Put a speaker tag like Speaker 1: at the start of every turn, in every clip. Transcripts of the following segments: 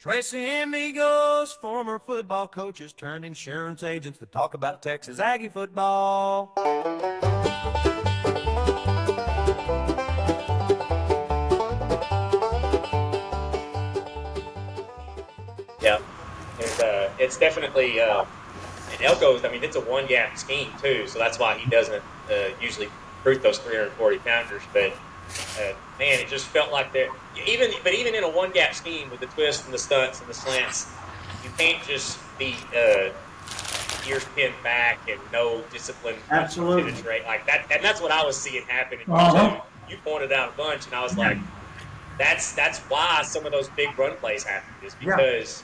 Speaker 1: Tracy Amigos, former football coaches turned insurance agents to talk about Texas Aggie football.
Speaker 2: Yeah, and it's definitely and Elko's. I mean, it's a one gap scheme too, so that's why he doesn't usually recruit those 340 pounders. But man, it just felt like that. Even in a one gap scheme with the twists and the stunts and the slants, you can't just be ears pinned back and no discipline
Speaker 3: Absolutely.
Speaker 2: penetrate like that. And that's what I was seeing happen in
Speaker 3: Uh-huh.
Speaker 2: you pointed out a bunch, and I was like, that's why some of those big run plays happen is
Speaker 3: Yeah.
Speaker 2: because.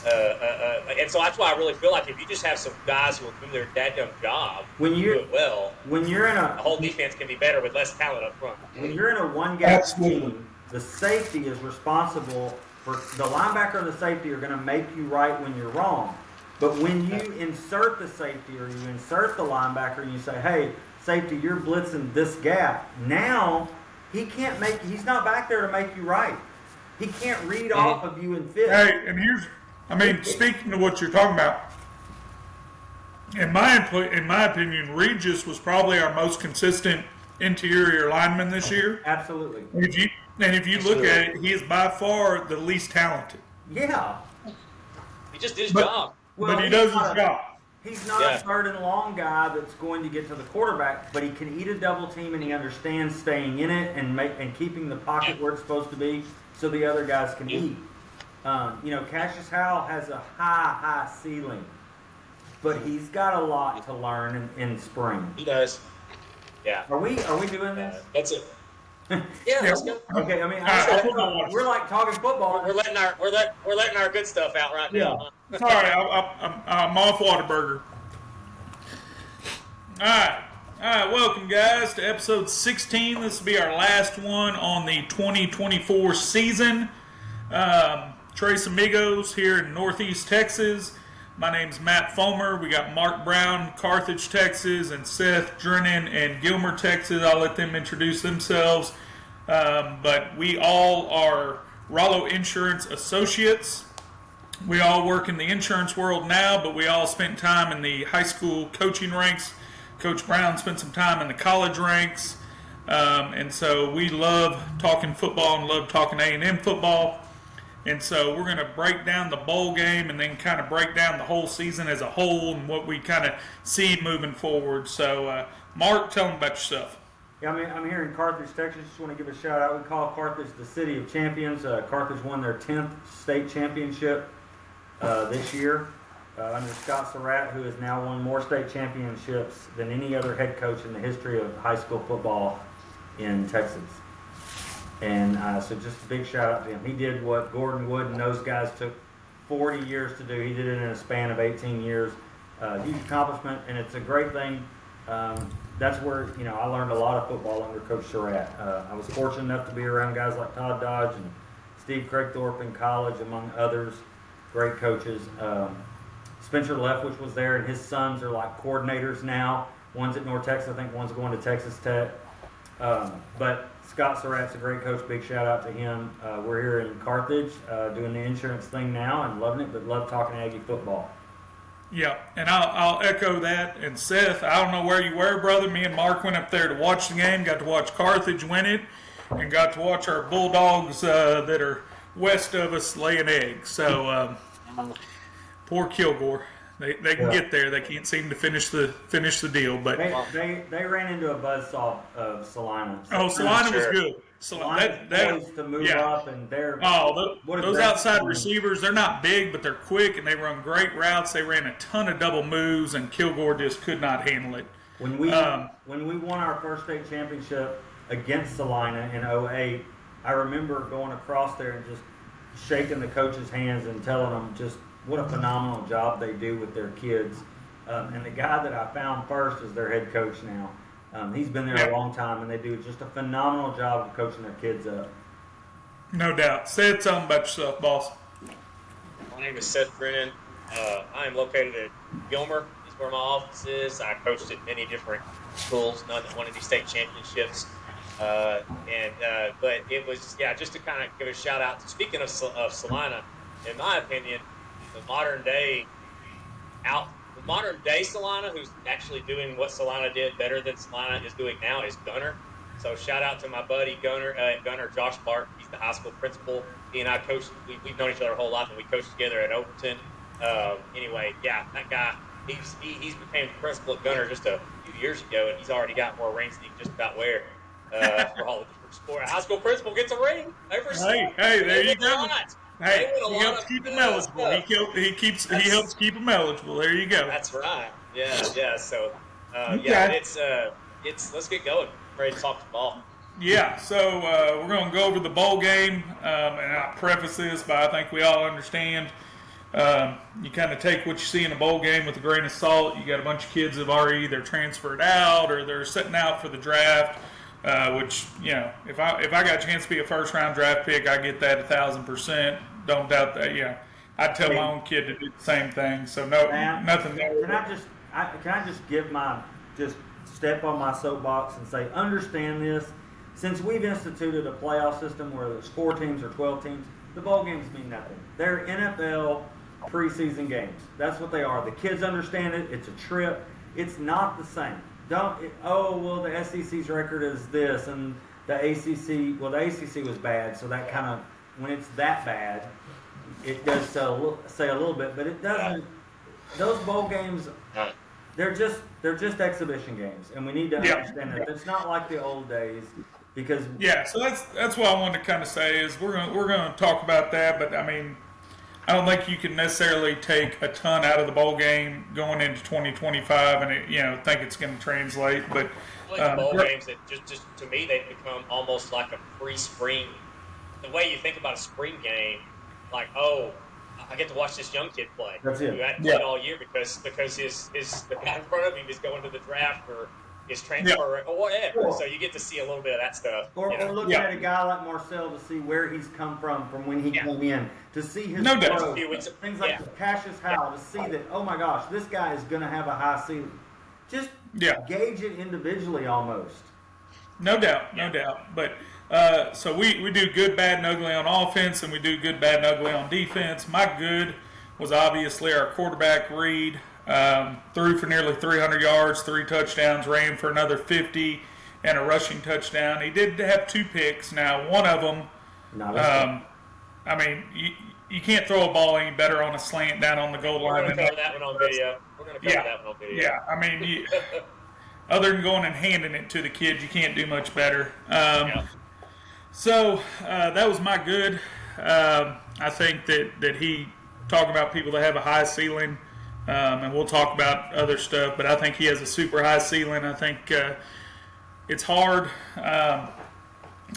Speaker 2: And so that's why I really feel like if you just have some guys who will do their dadgum job,
Speaker 3: When
Speaker 2: do
Speaker 3: you're
Speaker 2: it well,
Speaker 3: when you're in
Speaker 2: the
Speaker 3: a
Speaker 2: whole defense can be better with less talent up front.
Speaker 3: when you're in a one gap scheme, the safety is responsible for the linebacker and the safety are going to make you right when you're wrong. But when you insert the safety or you insert the linebacker and you say, "Hey, safety, you're blitzing this gap," now he's not back there to make you right. He can't read off of you and fit.
Speaker 4: Hey, and speaking to what you're talking about, in my opinion, Regis was probably our most consistent interior lineman this year.
Speaker 3: Absolutely.
Speaker 4: If you look at it, he is by far the least talented.
Speaker 3: Yeah.
Speaker 2: He just did his
Speaker 4: But-
Speaker 2: job.
Speaker 4: But he does his job.
Speaker 3: He's not a third and long guy that's going to get to the quarterback, but he can eat a double team and he understands staying in it and keeping the pocket where it's supposed to be so the other guys can eat. Cassius Howell has a high ceiling, but he's got a lot to learn in spring.
Speaker 2: He does. Yeah.
Speaker 3: Are we doing this?
Speaker 2: That's it. Yeah, let's go.
Speaker 3: Okay, I mean,
Speaker 4: Football.
Speaker 3: we're like talking football.
Speaker 2: We're letting our good stuff out right now.
Speaker 4: Sorry, I'm off Whataburger. All right, welcome guys to episode 16. This will be our last one on the 2024 season. Trace Amigos here in Northeast Texas. My name's Matt Fomer. We got Mark Brown, Carthage, Texas, and Seth Drennan in Gilmer, Texas. I'll let them introduce themselves. But we all are Rollo Insurance Associates. We all work in the insurance world now, but we all spent time in the high school coaching ranks. Coach Brown spent some time in the college ranks. And so we love talking football and love talking A&M football. And so we're going to break down the bowl game and then kind of break down the whole season as a whole and what we kind of see moving forward. So, Mark, tell them about yourself.
Speaker 3: Yeah, I'm here in Carthage, Texas. Just want to give a shout out. We call Carthage the City of Champions. Carthage won their 10th state championship this year under Scott Surratt, who has now won more state championships than any other head coach in the history of high school football in Texas. And so just a big shout out to him. He did what Gordon Wood and those guys took 40 years to do. He did it in a span of 18 years. Huge accomplishment, and it's a great thing. That's where, I learned a lot of football under Coach Surratt. I was fortunate enough to be around guys like Todd Dodge and Steve Craigthorpe in college, among others, great coaches. Spencer Leftwich was there, and his sons are like coordinators now. One's at North Texas, I think one's going to Texas Tech. But Scott Surratt's a great coach. Big shout out to him. We're here in Carthage doing the insurance thing now and loving it, but love talking Aggie football.
Speaker 4: Yeah, and I'll echo that. And Seth, I don't know where you were, brother. Me and Mark went up there to watch the game, got to watch Carthage win it, and got to watch our Bulldogs that are west of us lay an egg. So poor Kilgore. They can get there. They can't seem to finish the deal. But
Speaker 3: they ran into a buzzsaw of Salina.
Speaker 4: Salina was good.
Speaker 3: Salina's to move up, and they're
Speaker 4: those outside receivers. They're not big, but they're quick, and they run great routes. They ran a ton of double moves, and Kilgore just could not handle it.
Speaker 3: When we won our first state championship against Salina in 2008, I remember going across there and just shaking the coaches' hands and telling them just what a phenomenal job they do with their kids. And the guy that I found first is their head coach now. He's been there a long time, and they do just a phenomenal job of coaching their kids up.
Speaker 4: No doubt. Say something about yourself, boss.
Speaker 2: My name is Seth Drennan. I am located at Gilmer. Is where my office is. I coached at many different schools, none that won any state championships. But it was, just to kind of give a shout out. Speaking of Salina, in my opinion, the modern day the modern day Solana, who's actually doing what Solana did better than Solana is doing now, is Gunner. So shout out to my buddy Gunner Josh Barton. He's the high school principal. He and I coached. We've known each other a whole lot, and we coached together at Overton. Anyway, yeah, that guy. He's became principal at Gunner just a few years ago, and he's already got more rings than he can just about wear for all the different sports. A high school principal gets a ring every
Speaker 4: Hey, there you go. Hey,
Speaker 2: he
Speaker 4: helps keep them eligible. He helps keep them eligible. There you go.
Speaker 2: That's right. Yeah. So,
Speaker 4: Okay.
Speaker 2: it's let's get going. I'm ready to talk the ball.
Speaker 4: Yeah, so we're going to go over the bowl game, and I'll preface this by I think we all understand. You kind of take what you see in a bowl game with a grain of salt. You got a bunch of kids that have already either transferred out or they're sitting out for the draft. Which, you know, if I got a chance to be a first round draft pick, I get that 1,000%. Don't doubt that. Yeah, I'd tell my own kid to do the same thing. So nothing there.
Speaker 3: Can I just step on my soapbox and say, understand this? Since we've instituted a playoff system where there's 4 teams or 12 teams, the bowl games mean nothing. They're NFL preseason games. That's what they are. The kids understand it. It's a trip. It's not the same. The SEC's record is this, and the ACC was bad, so that kind of, when it's that bad, it does say a little bit, but it doesn't. Those bowl games, they're just exhibition games, and we need to understand that it's not like the old days. Because
Speaker 4: so that's what I wanted to kind of say is we're gonna talk about that, but I mean, I don't think you can necessarily take a ton out of the bowl game going into 2025 and think it's going to translate. But
Speaker 2: bowl games that just to me they've become almost like a pre-spring. The way you think about a spring game, like I get to watch this young kid play.
Speaker 3: That's it.
Speaker 2: You hadn't played all year because the guy in front of him is going to the draft or his transfer or whatever. So you get to see a little bit of that stuff.
Speaker 3: Or looking at a guy like Marcel to see where he's come from when he came in, to see his growth, things like Cassius Howell, to see that, oh my gosh, this guy is going to have a high ceiling. Just gauge it individually almost.
Speaker 4: No doubt. But so we do good, bad, and ugly on offense, and we do good, bad, and ugly on defense. My good was obviously our quarterback, Reed. Threw for nearly 300 yards, 3 touchdowns, ran for another 50, and a rushing touchdown. He did have 2 picks. Now, one of them, I mean, you can't throw a ball any better on a slant down on the goal line.
Speaker 2: We're going to cover that one on video.
Speaker 4: Yeah, I mean, other than going and handing it to the kid, you can't do much better. So that was my good. I think that he talked about people that have a high ceiling. And we'll talk about other stuff, but I think he has a super high ceiling. I think it's hard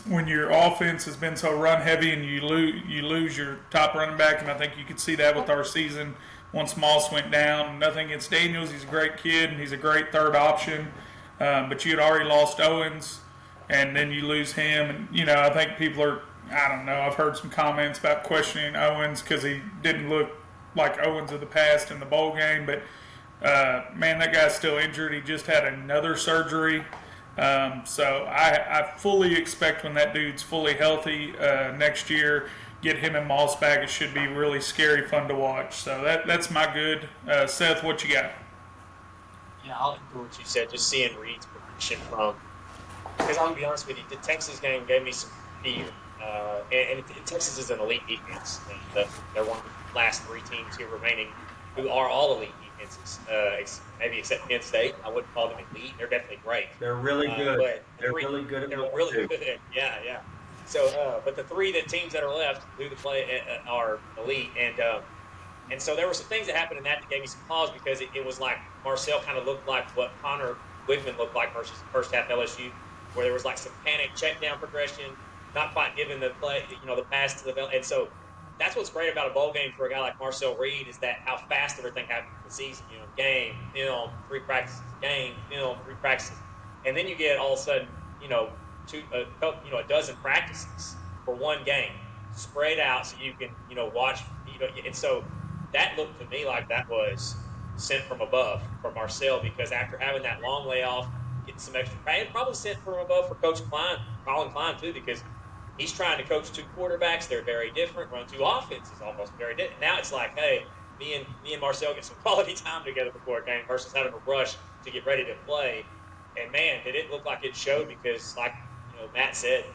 Speaker 4: when your offense has been so run heavy and you lose your top running back, and I think you could see that with our season once Moss went down. Nothing against Daniels. He's a great kid, and he's a great third option. But you had already lost Owens, and then you lose him. And, I think people are, I don't know, I've heard some comments about questioning Owens because he didn't look like Owens of the past in the bowl game, but man, that guy's still injured. He just had another surgery, so I fully expect when that dude's fully healthy next year, get him and Moss back. It should be really scary fun to watch. So that's my good. Seth, what you got?
Speaker 2: Yeah, I'll echo what you said. Just seeing Reed's progression because I'll be honest with you, the Texas game gave me some fear, and Texas is an elite defense. They're one of the last 3 teams here remaining who are all elite defenses, maybe except Penn State. I wouldn't call them elite. They're definitely great.
Speaker 3: They're really good.
Speaker 2: But
Speaker 3: they're really good.
Speaker 2: They're really good. Yeah. So, but the 3 teams that are left who to play are elite, and so there were some things that happened in that gave me some pause because it was like Marcel kind of looked like what Connor Wigman looked like versus first half LSU, where there was like some panic check down progression, not quite giving the play, the pass to the bell, and so. That's what's great about a bowl game for a guy like Marcel Reed is that how fast everything happens in the season. Game, 3 practices, game, 3 practices, and then you get all of a sudden, a dozen practices for one game spread out so you can, watch, and so that looked to me like that was sent from above for Marcel because after having that long layoff, getting some extra pay, and probably sent from above for Coach Colin Klein too because he's trying to coach two quarterbacks. They're very different. Run two offenses, almost very different. Now it's like, hey, me and Marcel get some quality time together before a game versus having to rush to get ready to play. And man, did it look like it showed because, like Matt said,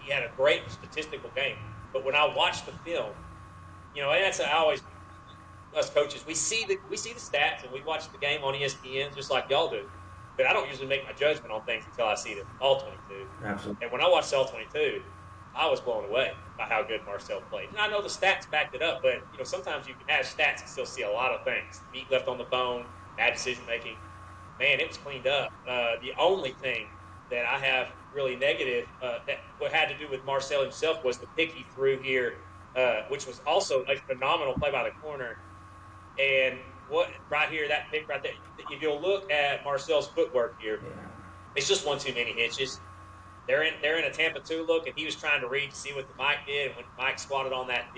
Speaker 2: he had a great statistical game. But when I watched the film, and that's I always us coaches we see the stats and we watch the game on ESPN just like y'all do. But I don't usually make my judgment on things until I see the all 22.
Speaker 3: Absolutely.
Speaker 2: And when I watched all 22, I was blown away by how good Marcel played. And I know the stats backed it up, but sometimes you can have stats and still see a lot of things. Meat left on the bone, bad decision making. Man, it was cleaned up. The only thing that I have really negative that what had to do with Marcel himself was the pick he threw here, which was also a phenomenal play by the corner. And what right here, that pick right there, if you'll look at Marcel's footwork here, it's just one too many hitches. They're in a Tampa 2 look, and he was trying to read to see what the Mike did. And when Mike squatted on that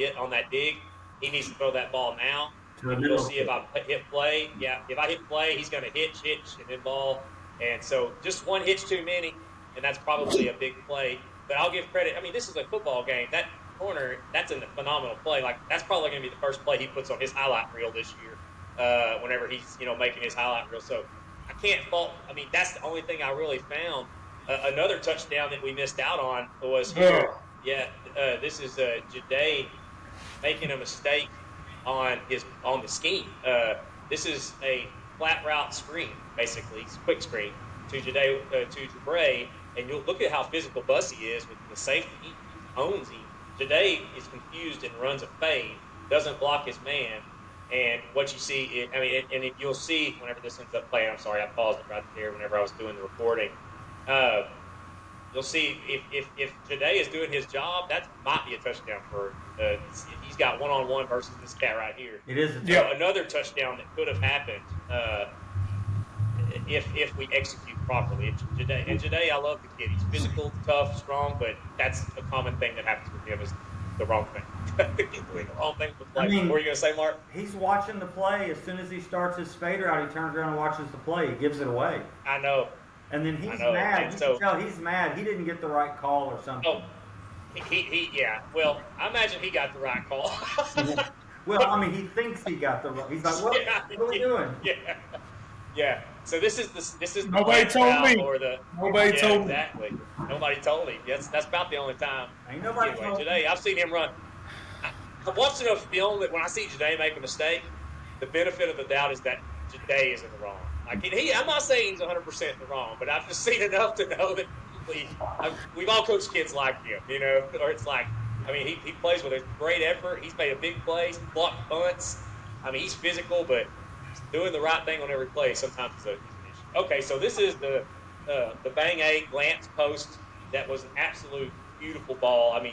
Speaker 2: dig, he needs to throw that ball now. And you'll see if I hit play. Yeah, if I hit play, he's going to hitch, and then ball. And so just one hitch too many, and that's probably a big play. But I'll give credit. I mean, this is a football game. That corner, that's a phenomenal play. Like, that's probably going to be the first play he puts on his highlight reel this year whenever he's, making his highlight reel. So I can't fault. I mean, that's the only thing I really found. Another touchdown that we missed out on was here. Yeah, this is Jade making a mistake on the scheme. This is a flat route screen, basically, it's a quick screen to Jabray, and you'll look at how physical Bussy is with the safety. He owns him. Jade is confused and runs a fade, doesn't block his man, and what you see, and if you'll see whenever this ends up playing. I'm sorry, I paused it right there whenever I was doing the recording. You'll see if Jade is doing his job, that might be a touchdown for. He's got one-on-one versus this cat right here.
Speaker 3: It is.
Speaker 2: Another touchdown that could have happened if we execute properly. Jade, I love the kid. He's physical, tough, strong, but that's a common thing that happens with him is the wrong thing. The wrong thing with play. What were you gonna say, Mark?
Speaker 3: He's watching the play. As soon as he starts his fader out, he turns around and watches the play. He gives it away.
Speaker 2: I know.
Speaker 3: And then he's mad. You can tell he's mad. He didn't get the right call or something.
Speaker 2: Oh, yeah. Well, I imagine he got the right call.
Speaker 3: Well, he thinks he got the right. He's like, what? What are we doing?
Speaker 2: Yeah. So this is the
Speaker 4: nobody told me. Nobody told me.
Speaker 2: Exactly. Nobody told me. That's about the only time.
Speaker 3: Ain't nobody told me.
Speaker 2: Today I've seen him run. I've watched enough film that when I see Jade make a mistake, the benefit of the doubt is that Jade is in the wrong. I'm not saying he's 100% in the wrong, but I've just seen enough to know that we've all coached kids like him, or it's like, he plays with a great effort. He's made a big play, he's blocked punts. He's physical, but doing the right thing on every play sometimes is an issue. Okay, so this is the Bang 8 glance post. That was an absolute beautiful ball. I'm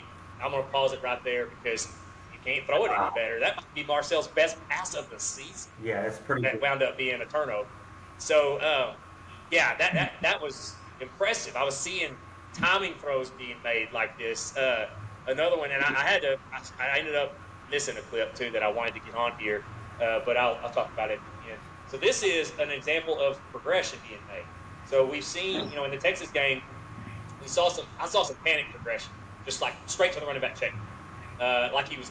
Speaker 2: going to pause it right there because you can't throw it any better. That might be Marcel's best pass of the season.
Speaker 3: Yeah, it's pretty
Speaker 2: That
Speaker 3: good.
Speaker 2: wound up being a turnover. So, that was impressive. I was seeing timing throws being made like this. Another one, and I ended up missing a clip, too, that I wanted to get on here, but I'll talk about it again. So this is an example of progression being made. So we've seen, in the Texas game, I saw some panic progression, just like straight to the running back check. Like he was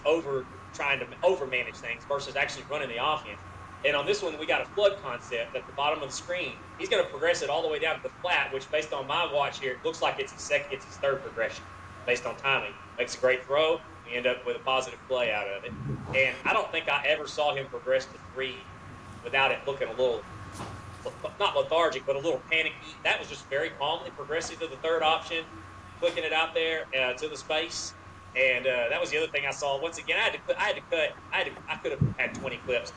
Speaker 2: trying to overmanage things versus actually running the offense. And on this one, we got a flood concept at the bottom of the screen. He's going to progress it all the way down to the flat, which based on my watch here, it looks like it's his third progression based on timing. Makes a great throw. We end up with a positive play out of it. And I don't think I ever saw him progress to 3 without it looking a little, not lethargic, but a little panicky. That was just very calmly progressive to the third option, clicking it out there to the space. And that was the other thing I saw. Once again, I could have had 20 clips.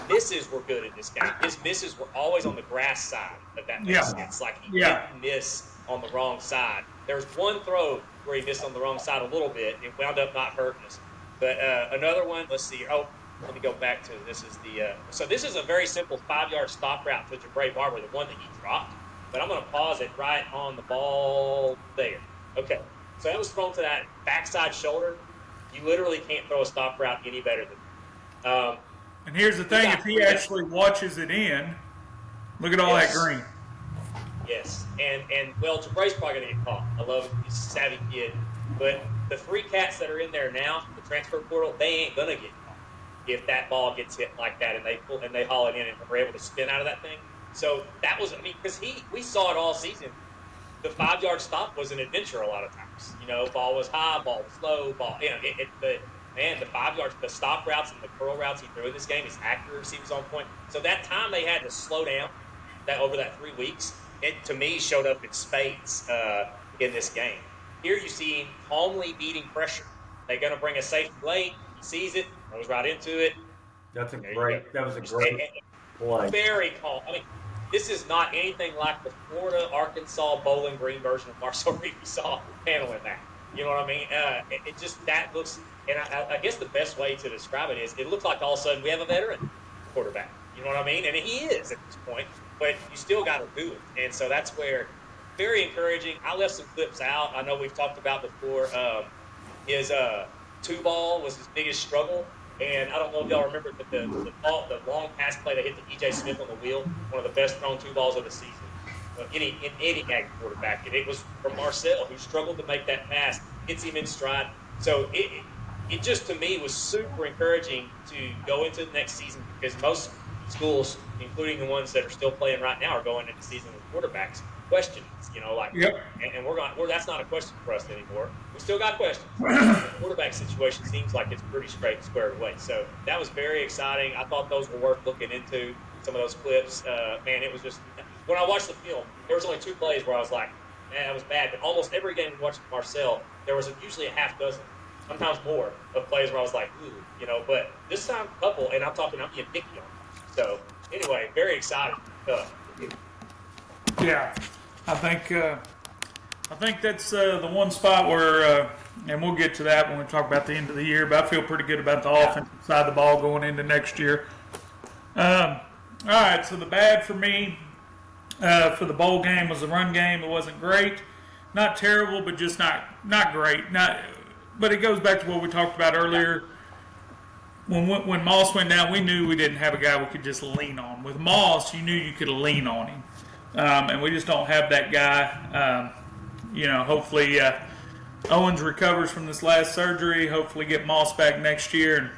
Speaker 2: Misses were good in this game. His misses were always on the grass side, if that makes sense. Like he didn't miss on the wrong side. There was one throw where he missed on the wrong side a little bit. It wound up not hurting us. But another one, let's see. Oh, let me go back to this. So this is a very simple 5-yard stop route to Jabray Barber, the one that he dropped. But I'm going to pause it right on the ball there. Okay. So that was thrown to that backside shoulder. You literally can't throw a stop route any better than that.
Speaker 4: And here's the thing, if he actually watches it in, look at all that green.
Speaker 2: Yes. And well, Jabray's probably going to get caught. I love him. He's a savvy kid. But the 3 cats that are in there now, the transfer portal, they ain't gonna get caught if that ball gets hit like that and they haul it in and we're able to spin out of that thing. So that was, I mean, because we saw it all season. The 5-yard stop was an adventure a lot of times. Ball was high, ball was low, but man, the 5 yards, the stop routes and the curl routes he threw in this game, his accuracy was on point. So that time they had to slow down that over that 3 weeks, it to me showed up in spades in this game. Here you see him calmly beating pressure. They're going to bring a safety late. He sees it, goes right into it.
Speaker 3: That was a great play.
Speaker 2: Very calm. I mean, this is not anything like the Florida, Arkansas, Bowling Green version of Marcel Reed we saw handling that. You know what I mean? It just, that looks, and I guess the best way to describe it is it looks like all of a sudden we have a veteran quarterback. You know what I mean? And he is at this point, but you still got to do it. And so that's where, very encouraging. I left some clips out. I know we've talked about before. His 2-ball was his biggest struggle. And I don't know if y'all remember, but the long pass play that hit to E.J. Smith on the wheel, one of the best thrown 2-balls of the season. In any Aggie quarterback. And it was from Marcel, who struggled to make that pass, gets him in stride. So it just, to me, was super encouraging to go into the next season because most schools, including the ones that are still playing right now, are going into the season with quarterbacks. Questions,
Speaker 4: Yep.
Speaker 2: And that's not a question for us anymore. We still got questions. The quarterback situation seems like it's pretty straight, squared away. So that was very exciting. I thought those were worth looking into. Some of those clips, man, it was just, when I watched the film, there was only 2 plays where I was like, man, that was bad. But almost every game we watched Marcel, there was usually a half dozen, sometimes more, of plays where I was like, ooh, but this time a couple, and I'm being picky on them. So anyway, very exciting.
Speaker 4: Yeah, I think that's the one spot where, and we'll get to that when we talk about the end of the year. But I feel pretty good about the offensive side of the ball going into next year. All right, so the bad for me for the bowl game was the run game. It wasn't great, not terrible, but just not great. But it goes back to what we talked about earlier. When Moss went down, we knew we didn't have a guy we could just lean on. With Moss, you knew you could lean on him, and we just don't have that guy. Hopefully Owens recovers from this last surgery. Hopefully get Moss back next year.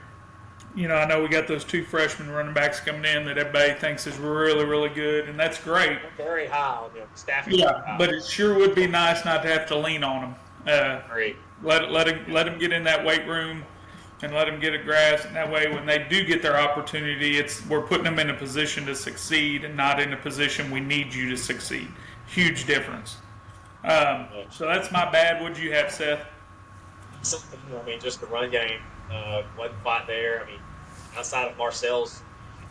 Speaker 4: And I know we got those 2 freshman running backs coming in that everybody thinks is really, really good, and that's great.
Speaker 2: Very high on them. Staffing.
Speaker 4: Yeah, but it sure would be nice not to have to lean on them.
Speaker 2: Great.
Speaker 4: Let him get in that weight room and let him get a grasp. And that way, when they do get their opportunity, we're putting them in a position to succeed and not in a position we need you to succeed. Huge difference. So that's my bad. What'd you have, Seth?
Speaker 2: I mean, just the run game wasn't quite there. I mean, outside of Marcel's.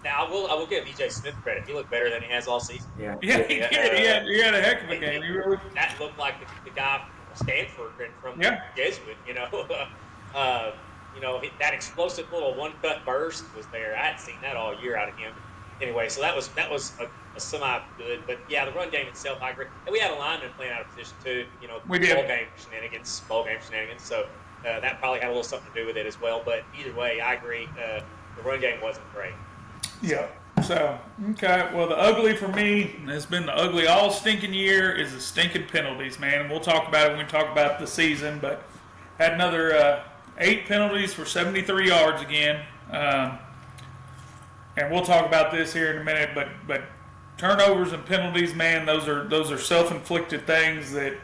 Speaker 2: Now, I will give E.J. Smith credit. He looked better than he has all season.
Speaker 4: Yeah, he did. He had a heck of a game.
Speaker 2: That looked like the guy from Stanford and from Jesuit, that explosive little one-cut burst was there. I hadn't seen that all year out of him. Anyway, so that was a semi-good. But, yeah, the run game itself, I agree. And we had a lineman playing out of position, too.
Speaker 4: We did.
Speaker 2: Bowl game shenanigans. So that probably had a little something to do with it as well. But either way, I agree. The run game wasn't great.
Speaker 4: Yeah. So, okay. Well, the ugly for me has been the ugly all stinking year is the stinking penalties, man. And we'll talk about it when we talk about the season. But had another 8 penalties for 73 yards again. And we'll talk about this here in a minute. But turnovers and penalties, man, those are self-inflicted things that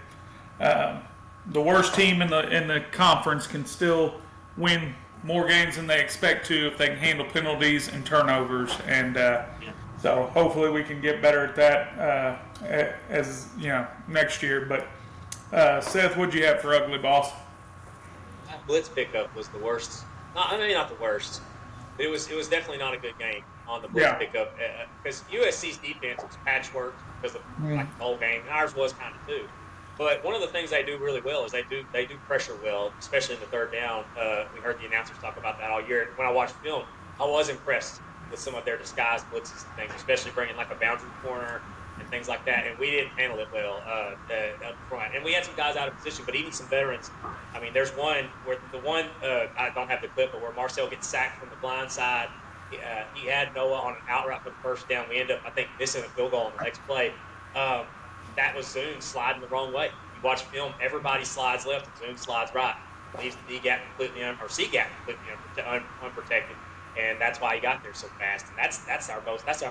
Speaker 4: the worst team in the conference can still win more games than they expect to if they can handle penalties and turnovers. And so hopefully we can get better at that as next year. But Seth, what'd you have for ugly, boss?
Speaker 2: That blitz pickup was the worst. Maybe not the worst. But it was definitely not a good game on the blitz pickup because USC's defense was patchwork because of the whole game, and ours was kind of too. But one of the things they do really well is they do pressure well, especially in the third down. We heard the announcers talk about that all year. And when I watched film, I was impressed with some of their disguised blitzes and things, especially bringing like a boundary corner and things like that. And we didn't handle it well up front. And we had some guys out of position, but even some veterans. I mean, there's one where I don't have the clip, but where Marcel gets sacked from the blind side. He had Noah on an out route for the first down. We end up, I think, missing a field goal on the next play. That was Zune sliding the wrong way. you watch film, everybody slides left and Zoom slides right. Leaves the D gap completely or C gap completely unprotected. And that's why he got there so fast. And that's our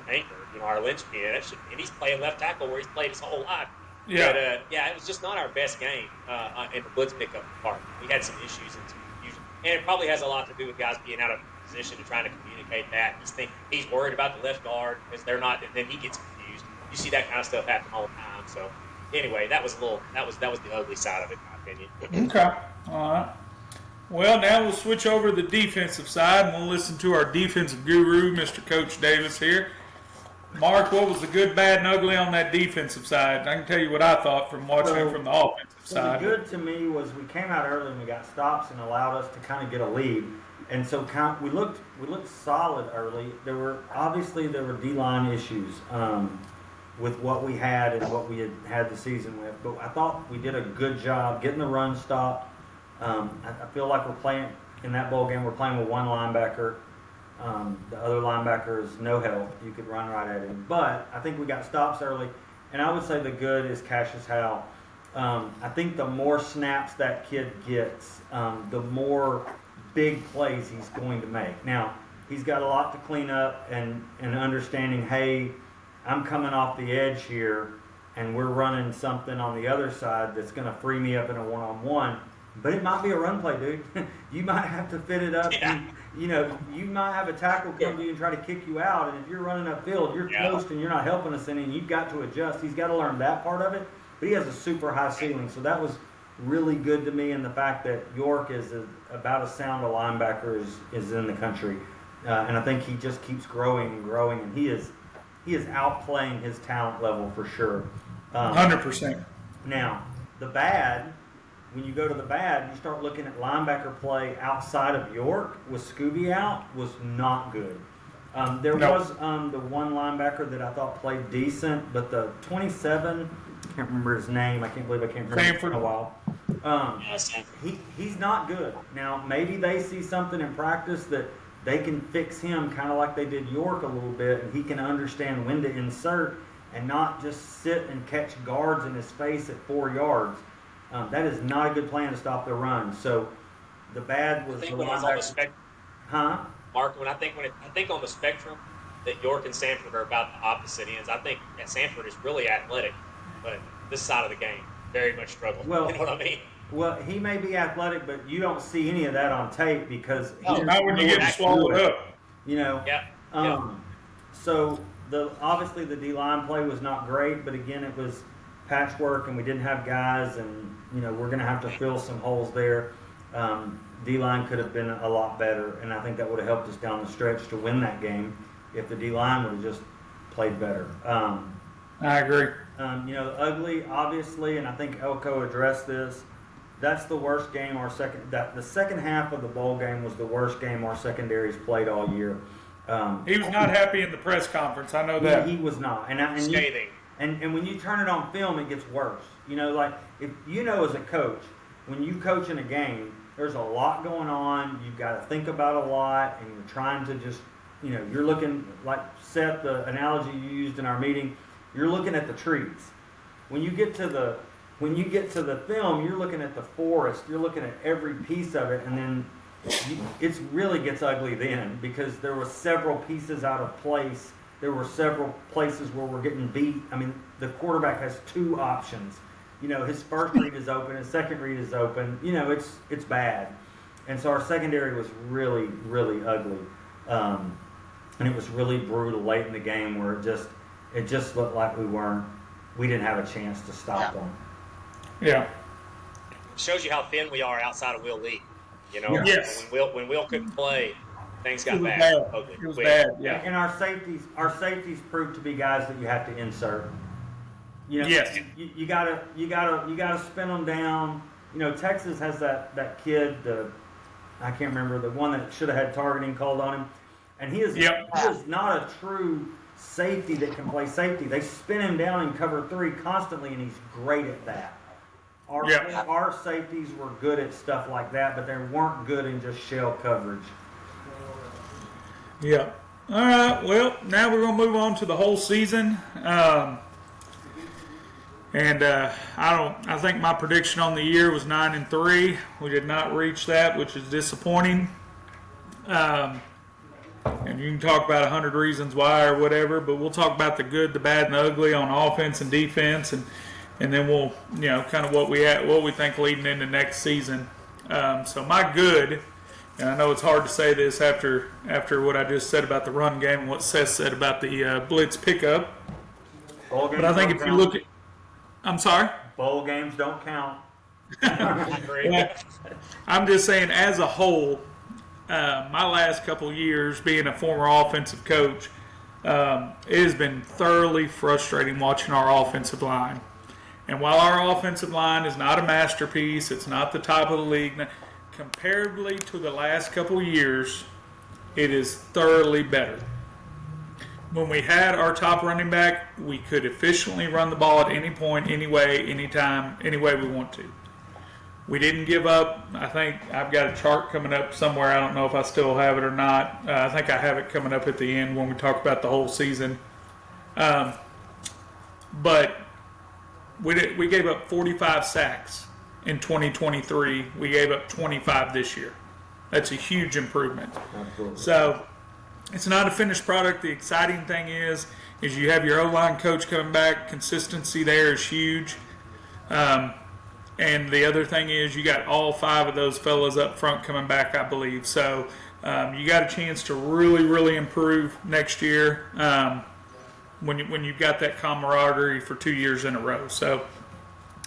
Speaker 2: anchor, our linchpin. And he's playing left tackle where he's played his whole life.
Speaker 4: Yeah.
Speaker 2: But it was just not our best game in the blitz pickup part. We had some issues and some confusion, and it probably has a lot to do with guys being out of position and trying to communicate that. He's worried about the left guard because they're not, and then he gets confused. You see that kind of stuff happen all the time. So anyway, that was the ugly side of it, in my opinion.
Speaker 4: Okay. All right. Well, now we'll switch over to the defensive side, and we'll listen to our defensive guru, Mr. Coach Davis here. Mark, what was the good, bad, and ugly on that defensive side? I can tell you what I thought from watching it from the offensive side.
Speaker 3: The good to me was we came out early and we got stops and allowed us to kind of get a lead. And so we looked solid early. There were D-line issues with what we had and what we had the season with. But I thought we did a good job getting the run stopped. I feel like we're playing in that bowl game. We're playing with one linebacker. The other linebacker is no help. You could run right at him. But I think we got stops early. And I would say the good is Cassius Howell. I think the more snaps that kid gets, the more big plays he's going to make. Now, he's got a lot to clean up and understanding, hey, I'm coming off the edge here and we're running something on the other side that's going to free me up in a one-on-one. But it might be a run play, dude. You might have to fit it up.
Speaker 2: Yeah.
Speaker 3: You might have a tackle come to you and try to kick you out. And if you're running upfield, you're toast and you're not helping us any, and you've got to adjust. He's got to learn that part of it. But he has a super high ceiling. So that was really good to me. And the fact that York is about as sound a linebacker is in the country. And I think he just keeps growing and growing. And he is outplaying his talent level for sure.
Speaker 4: 100%.
Speaker 3: Now, the bad... When you go to the bad, you start looking at linebacker play outside of York with Scooby out was not good. There was the one linebacker that I thought played decent, but the 27, I can't remember his name. I can't believe I can't remember it in a while. He's not good. Now, maybe they see something in practice that they can fix him kind of like they did York a little bit, and he can understand when to insert and not just sit and catch guards in his face at 4 yards. That is not a good plan to stop the run. So the bad was the linebacker.
Speaker 2: Mark, I think on the spectrum that York and Sanford are about the opposite ends. I think that Sanford is really athletic, but this side of the game very much struggles. Well, you know what I mean?
Speaker 3: Well, he may be athletic, but you don't see any of that on tape because
Speaker 4: not when you get swallowed up.
Speaker 2: Yeah.
Speaker 3: So obviously the D-line play was not great, but again it was patchwork and we didn't have guys, and we're going to have to fill some holes there. D-line could have been a lot better, and I think that would have helped us down the stretch to win that game if the D-line would have just played better.
Speaker 4: I agree.
Speaker 3: Ugly, obviously, and I think Elko addressed this. That's the worst game the second half of the bowl game was the worst game our secondaries played all year.
Speaker 4: He was not happy in the press conference. I know that.
Speaker 3: He was not.
Speaker 2: Scathing.
Speaker 3: And when you turn it on film, it gets worse. Like if as a coach, when you coach in a game, there's a lot going on. You've got to think about a lot, and you're trying to just, you're looking like Seth, the analogy you used in our meeting. You're looking at the trees. When you get to the film, you're looking at the forest. You're looking at every piece of it, and then it really gets ugly then because there were several pieces out of place. There were several places where we're getting beat. I mean, the quarterback has 2 options. His first read is open, his second read is open. It's bad. And so our secondary was really, really ugly. And it was really brutal late in the game where it just looked like we didn't have a chance to stop them.
Speaker 4: Yeah.
Speaker 2: It shows you how thin we are outside of Will Lee.
Speaker 4: Yes.
Speaker 2: When Will couldn't play, things got
Speaker 4: bad.
Speaker 2: Ugly.
Speaker 4: It was bad. Yeah.
Speaker 3: And our safeties proved to be guys that you have to insert.
Speaker 4: Yes.
Speaker 3: You gotta spin them down. Texas has that kid. I can't remember the one that should have had targeting called on him, and he is not a true safety that can play safety. They spin him down in cover 3 constantly, and he's great at that. Our safeties were good at stuff like that, but they weren't good in just shell coverage.
Speaker 4: Yeah. All right. Well, now we're going to move on to the whole season. And I think my prediction on the year was 9-3. We did not reach that, which is disappointing. And you can talk about 100 reasons why or whatever, but we'll talk about the good, the bad, and the ugly on offense and defense, and then we'll, kind of what we think leading into next season. So my good, and I know it's hard to say this after what I just said about the run game and what Seth said about the blitz pickup, but I think if you look at, I'm sorry?
Speaker 3: Bowl games don't count.
Speaker 4: I'm just saying, as a whole, my last couple of years being a former offensive coach, it has been thoroughly frustrating watching our offensive line. And while our offensive line is not a masterpiece, it's not the top of the league, comparatively to the last couple of years, it is thoroughly better. When we had our top running back, we could efficiently run the ball at any point, any way, anytime, any way we want to. We didn't give up. I think I've got a chart coming up somewhere. I don't know if I still have it or not. I think I have it coming up at the end when we talk about the whole season. But we gave up 45 sacks in 2023. We gave up 25 this year. That's a huge improvement.
Speaker 3: Absolutely.
Speaker 4: So it's not a finished product. The exciting thing is you have your O-line coach coming back. Consistency there is huge. And the other thing is you got all 5 of those fellas up front coming back, I believe. So you got a chance to really, really improve next year when you've got that camaraderie for 2 years in a row. So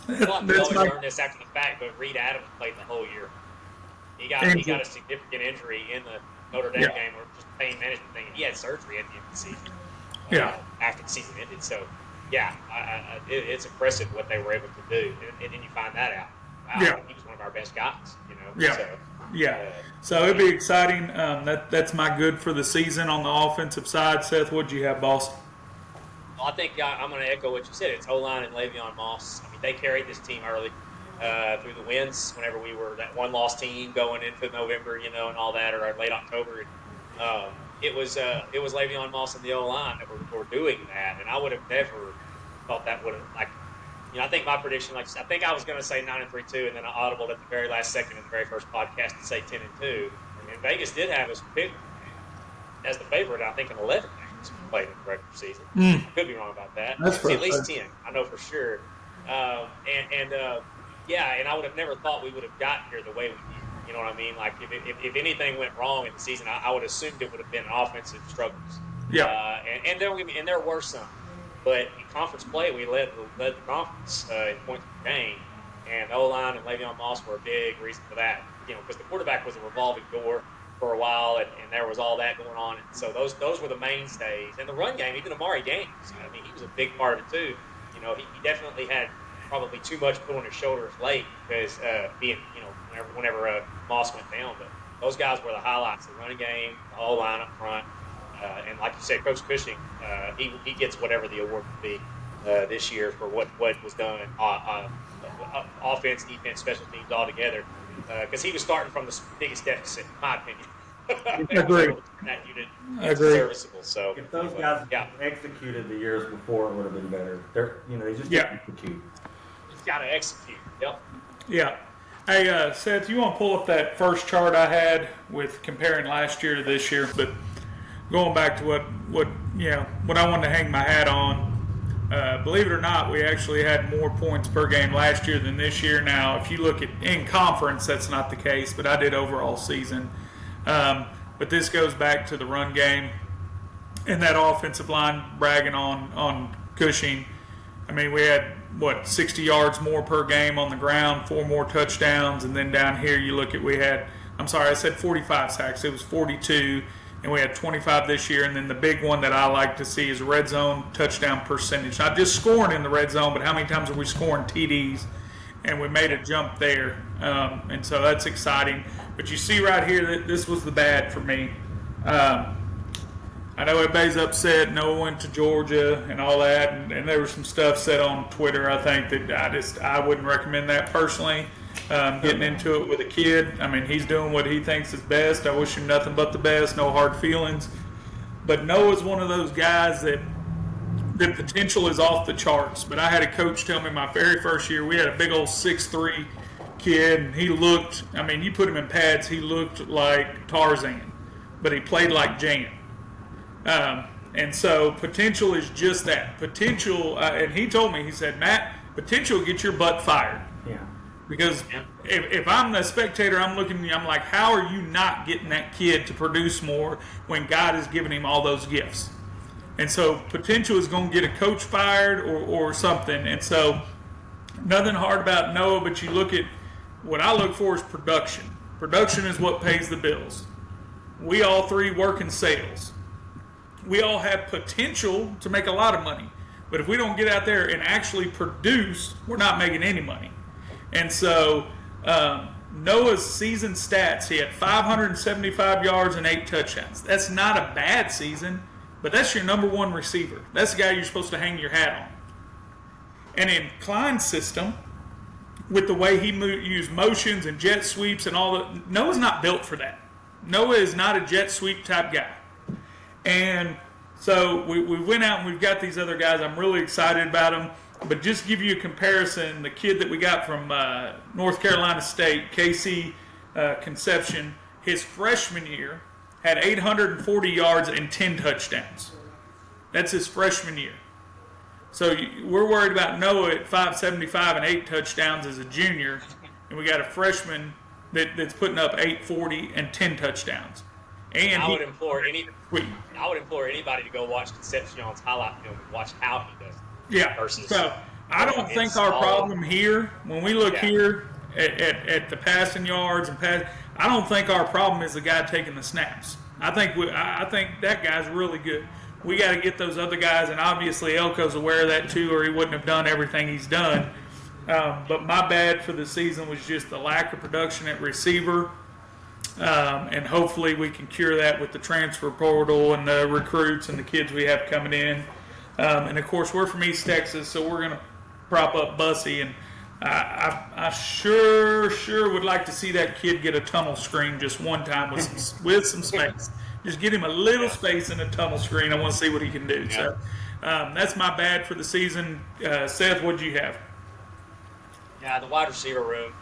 Speaker 2: well, we always learned this after the fact, but Reed Adams played the whole year. He got a significant injury in the Notre Dame game, or just pain management thing. He had surgery at the end of the season. After the season ended. So. Yeah, it's impressive what they were able to do, and then you find that out. Wow, he was one of our best guys,
Speaker 4: So it'd be exciting. That's my good for the season on the offensive side. Seth, what'd you have, boss?
Speaker 2: Well, I think I'm going to echo what you said. It's O-line and Le'Veon Moss. I mean, they carried this team early through the wins. Whenever we were that one-loss team going into November, and all that, or late October. It was Le'Veon Moss and the O-line that were doing that, and I would have never thought that would have, I think my prediction, I think I was going to say 9-3 too, and then I audibled at the very last second in the very first podcast to say 10-2. And Vegas did have us picked as the favorite, I think, in 11 games played in the regular season. I could be wrong about that.
Speaker 4: That's
Speaker 2: at least 10, I know for sure. And I would have never thought we would have gotten here the way we did. You know what I mean? Like, if anything went wrong in the season, I would have assumed it would have been offensive struggles.
Speaker 4: Yeah.
Speaker 2: And there were some. But in conference play, we led the conference in points per game. And O-line and Le'Veon Moss were a big reason for that. Because the quarterback was a revolving door for a while, and there was all that going on. And so those were the mainstays. And the run game, even Amari Gaines, I mean, he was a big part of it too. He definitely had probably too much put on his shoulders late because whenever Moss went down. But those guys were the highlights, the running game, the O-line up front. And like you said, Coach Cushing, he gets whatever the award would be this year for what was done offense, defense, special teams all together. Because he was starting from the biggest deficit, in my opinion.
Speaker 4: Agree.
Speaker 2: That unit
Speaker 4: is
Speaker 2: serviceable. So
Speaker 3: if those guys executed the years before, it would have been better. They just didn't execute.
Speaker 2: Just got to execute. Yep.
Speaker 4: Yeah. Hey, Seth, you want to pull up that first chart I had with comparing last year to this year? But going back to what I wanted to hang my hat on, believe it or not, we actually had more points per game last year than this year. Now, if you look at in conference, that's not the case, but I did overall season. But this goes back to the run game and that offensive line bragging on Cushing. I mean, we had, 60 yards more per game on the ground, 4 more touchdowns, and then down here you look at I said 45 sacks. It was 42, and we had 25 this year. And then the big one that I like to see is red zone touchdown percentage. Not just scoring in the red zone, but how many times are we scoring TDs? And we made a jump there. And so that's exciting. But you see right here that this was the bad for me. I know everybody's upset. Noah went to Georgia and all that, and there was some stuff said on Twitter. I think that I wouldn't recommend that personally. Getting into it with a kid. I mean, he's doing what he thinks is best. I wish him nothing but the best. No hard feelings. But Noah's one of those guys that the potential is off the charts. But I had a coach tell me my very first year, we had a big old 6'3" kid, and he looked, I mean, you put him in pads, he looked like Tarzan, but he played like Jan. And so potential is just that. Potential, and he told me, he said, Matt, potential get your butt fired.
Speaker 3: Yeah.
Speaker 4: Because if I'm the spectator, I'm looking at you, I'm like, how are you not getting that kid to produce more when God has given him all those gifts? And so potential is going to get a coach fired or something. And so nothing hard about Noah, but you look at, what I look for is production. Production is what pays the bills. We all three work in sales. We all have potential to make a lot of money. But if we don't get out there and actually produce, we're not making any money. And so Noah's season stats, he had 575 yards and 8 touchdowns. That's not a bad season, but that's your number one receiver. That's the guy you're supposed to hang your hat on. And in Klein's system, with the way he used motions and jet sweeps and all that, Noah's not built for that. Noah is not a jet sweep type guy. And so we went out and we've got these other guys. I'm really excited about them. But just to give you a comparison, the kid that we got from North Carolina State, KC Conception, his freshman year had 840 yards and 10 touchdowns. That's his freshman year. So we're worried about Noah at 575 and 8 touchdowns as a junior, and we got a freshman that's putting up 840 and 10 touchdowns. And
Speaker 2: I would implore anybody to go watch Concepcion's highlight film and watch how he does it.
Speaker 4: Yeah. So I don't think our problem here, when we look here at the passing yards and pass, I don't think our problem is the guy taking the snaps. I think that guy's really good. We got to get those other guys, and obviously Elko's aware of that too, or he wouldn't have done everything he's done. But my bad for the season was just the lack of production at receiver, and hopefully we can cure that with the transfer portal and the recruits and the kids we have coming in. And of course, we're from East Texas, so we're going to prop up Bussy, and I sure would like to see that kid get a tunnel screen just one time with some space. Just get him a little space in a tunnel screen. I want to see what he can do. Yeah. So that's my bad for the season. Seth, what did you have?
Speaker 2: Yeah, the wide receiver room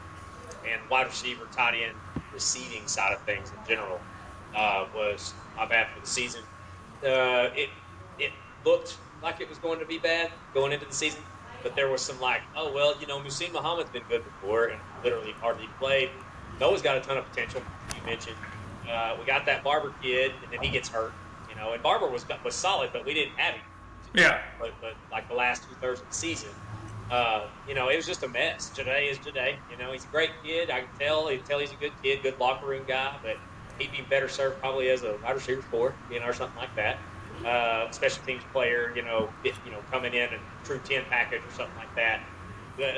Speaker 2: and wide receiver, tight end, receiving side of things in general was my bad for the season. It looked like it was going to be bad going into the season, but there was some Muhsin Muhammad's been good before and literally hardly played. Noah's got a ton of potential, you mentioned. We got that Barber kid, and then he gets hurt, and Barber was solid, but we didn't have him.
Speaker 4: Yeah.
Speaker 2: But like the last 2/3 of the season, it was just a mess. Jade is Jade. He's a great kid. I can tell. He's a good kid, good locker room guy, but he'd be better served probably as a wide receiver 4, or something like that. Special teams player, coming in and true 10 package or something like that. But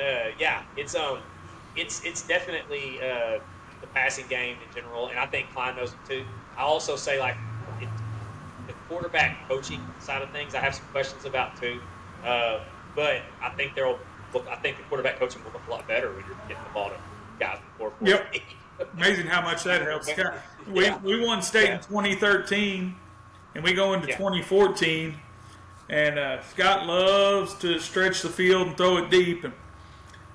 Speaker 2: it's definitely the passing game in general, and I think Klein knows it too. I also say the quarterback coaching side of things, I have some questions about too. But I think the quarterback coaching will look a lot better when you're getting the ball to guys before.
Speaker 4: Yep. Amazing how much that helps. We won state in 2013. And we go into 2014, and Scott loves to stretch the field and throw it deep. And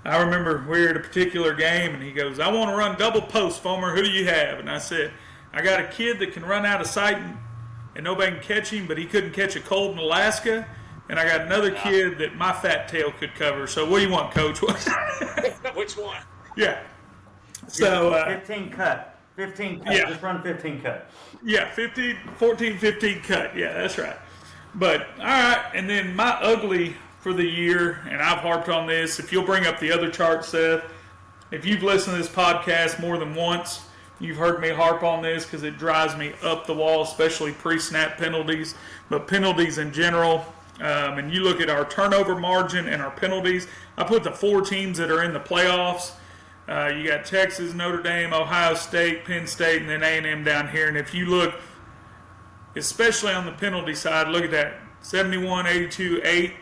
Speaker 4: I remember we were at a particular game, and he goes, I want to run double post, Fomer. Who do you have? And I said, I got a kid that can run out of sight and nobody can catch him, but he couldn't catch a cold in Alaska. And I got another kid that my fat tail could cover. So what do you want, Coach?
Speaker 2: Which one?
Speaker 4: Yeah. So
Speaker 3: 15 cut. 15 cut.
Speaker 4: Yeah.
Speaker 3: Just run 15 cut.
Speaker 4: Yeah, 15 cut. Yeah, that's right. But, all right, and then my ugly for the year, and I've harped on this, if you'll bring up the other chart, Seth, if you've listened to this podcast more than once, you've heard me harp on this because it drives me up the wall, especially pre-snap penalties, but penalties in general. And you look at our turnover margin and our penalties. I put the 4 teams that are in the playoffs. You got Texas, Notre Dame, Ohio State, Penn State, and then A&M down here. And if you look, especially on the penalty side, look at that. 71, 82, 8,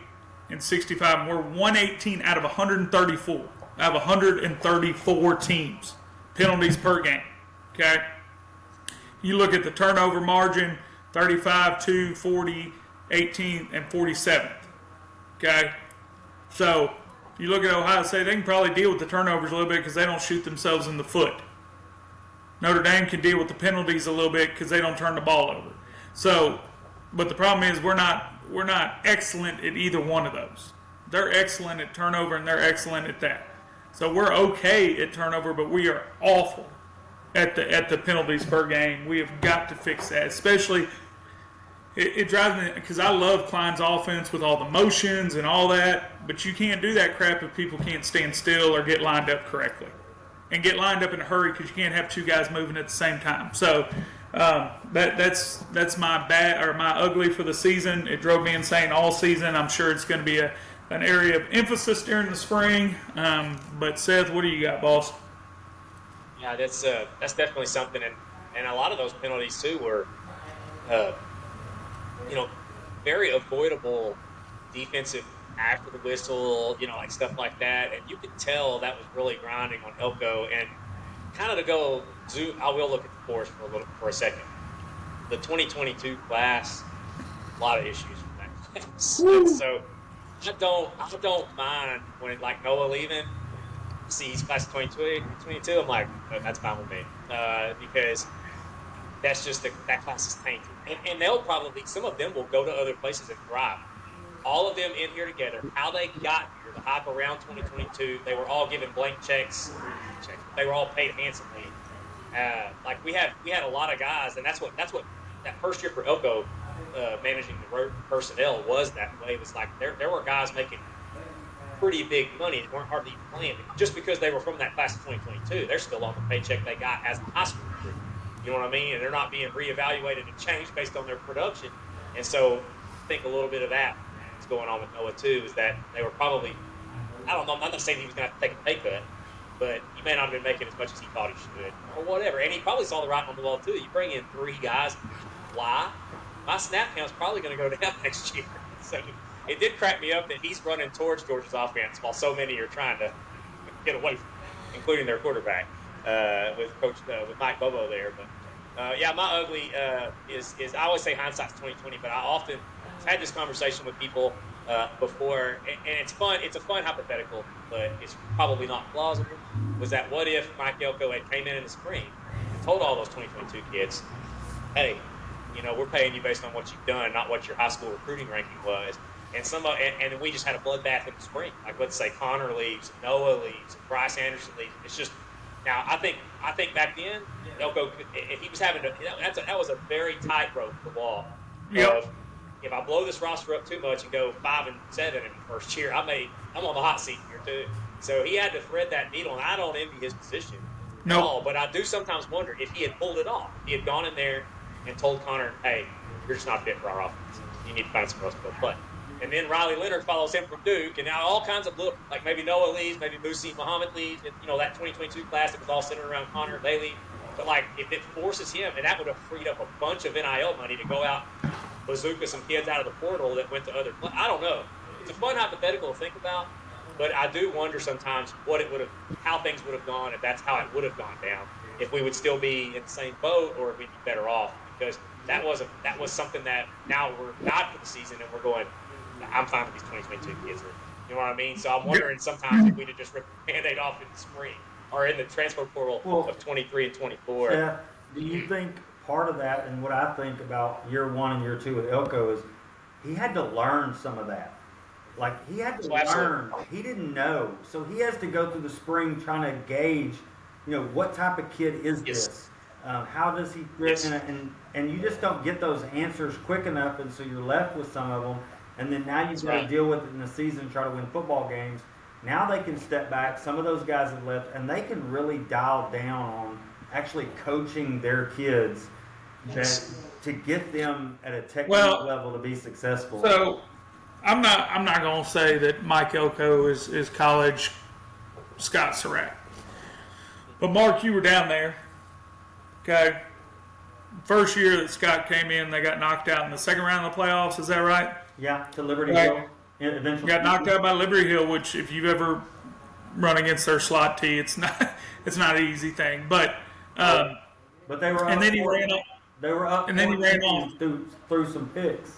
Speaker 4: and 65. And we're 118 out of 134. Out of 134 teams. Penalties per game. Okay? You look at the turnover margin, 35, 2, 40, 18, and 47th. Okay? So, you look at Ohio State, they can probably deal with the turnovers a little bit because they don't shoot themselves in the foot. Notre Dame can deal with the penalties a little bit because they don't turn the ball over. So, but the problem is we're not excellent at either one of those. They're excellent at turnover and they're excellent at that. So we're okay at turnover, but we are awful at the penalties per game. We have got to fix that, especially. It drives me because I love Klein's offense with all the motions and all that, but you can't do that crap if people can't stand still or get lined up correctly, and get lined up in a hurry because you can't have two guys moving at the same time. So that's my bad or my ugly for the season. It drove me insane all season. I'm sure it's going to be an area of emphasis during the spring. But Seth, what do you got, boss?
Speaker 2: Yeah, that's definitely something, and a lot of those penalties too were. Very avoidable defensive after the whistle, like stuff like that. And you could tell that was really grinding on Elko. And kind of to go zoom, I will look at the force for a second. The 2022 class, a lot of issues with that class. So I don't mind when like Noah leaving, sees class 22, I'm like, that's fine with me. Because that's just that class is tainted. And they'll probably, some of them will go to other places and thrive. All of them in here together, how they got here, the hype around 2022, they were all given blank checks. They were all paid handsomely. We had a lot of guys, and that's what that first year for Elko, managing the personnel was that way. It was like there were guys making pretty big money that weren't hardly even playing. Just because they were from that class of 2022, they're still on the paycheck they got as a high school recruit. You know what I mean? And they're not being reevaluated and changed based on their production. And so I think a little bit of that is going on with Noah too, is that they were probably, I don't know, I'm not saying he was going to have to take a pay cut, but he may not have been making as much as he thought he should or whatever. And he probably saw the writing on the wall too. You bring in 3 guys, fly, my snap count's probably going to go down next year. So it did crack me up that he's running towards Georgia's offense while so many are trying to get away from it, including their quarterback. With Mike Bobo there, but my ugly is I always say hindsight's 2020, but I often had this conversation with people before, and it's fun. It's a fun hypothetical, but it's probably not plausible. Was that what if Mike Elko had came in the spring and told all those 2022 kids, hey, we're paying you based on what you've done, not what your high school recruiting ranking was. And we just had a bloodbath in the spring. Like let's say Connor leaves, Noah leaves, Bryce Anderson leaves. It's just. Now, I think back then, Elko, if he was having that was a very tight rope to walk.
Speaker 4: Yep.
Speaker 2: If I blow this roster up too much and go 5-7 in the first year, I'm on the hot seat here too. So he had to thread that needle, and I don't envy his position at all. But I do sometimes wonder if he had pulled it off. If he had gone in there and told Connor, hey, you're just not fit for our offense. You need to find somewhere else to go play. And then Riley Leonard follows him from Duke, and now all kinds of like maybe Noah leaves, maybe Musi Muhammad leaves, and that 2022 class that was all centered around Connor, they leave. But like if it forces him, and that would have freed up a bunch of NIL money to go out, bazooka some kids out of the portal that went to other. I don't know. It's a fun hypothetical to think about, but I do wonder sometimes how things would have gone if that's how it would have gone down. If we would still be in the same boat, or if we'd be better off, because that was something that now we're not for the season, and we're going. I'm fine with these 2022 kids. You know what I mean? So I'm wondering sometimes if we'd have just ripped the Band-Aid off in the spring or in the transfer portal of 23 and 24.
Speaker 3: Yeah. Do you think part of that, and what I think about year 1 and year 2 with Elko, is he had to learn some of that. Like, he had to learn. He didn't know. So he has to go through the spring trying to gauge, what type of kid is this? How does he fit? And you just don't get those answers quick enough, and so you're left with some of them. And then now you've got to deal with it in the season, try to win football games. Now they can step back. Some of those guys have left, and they can really dial down on actually coaching their kids to get them at a technical level to be successful.
Speaker 4: So I'm not going to say that Mike Elko is college Scott Surratt. But Mark, you were down there. Okay. First year that Scott came in, they got knocked out in the second round of the playoffs. Is that right?
Speaker 3: Yeah, to Liberty Hill. Eventually
Speaker 4: got knocked out by Liberty Hill, which if you've ever run against their slot tee, it's not an easy thing. But
Speaker 3: they were up,
Speaker 4: and then he ran up.
Speaker 3: They were up,
Speaker 4: and then he ran off
Speaker 3: through some picks.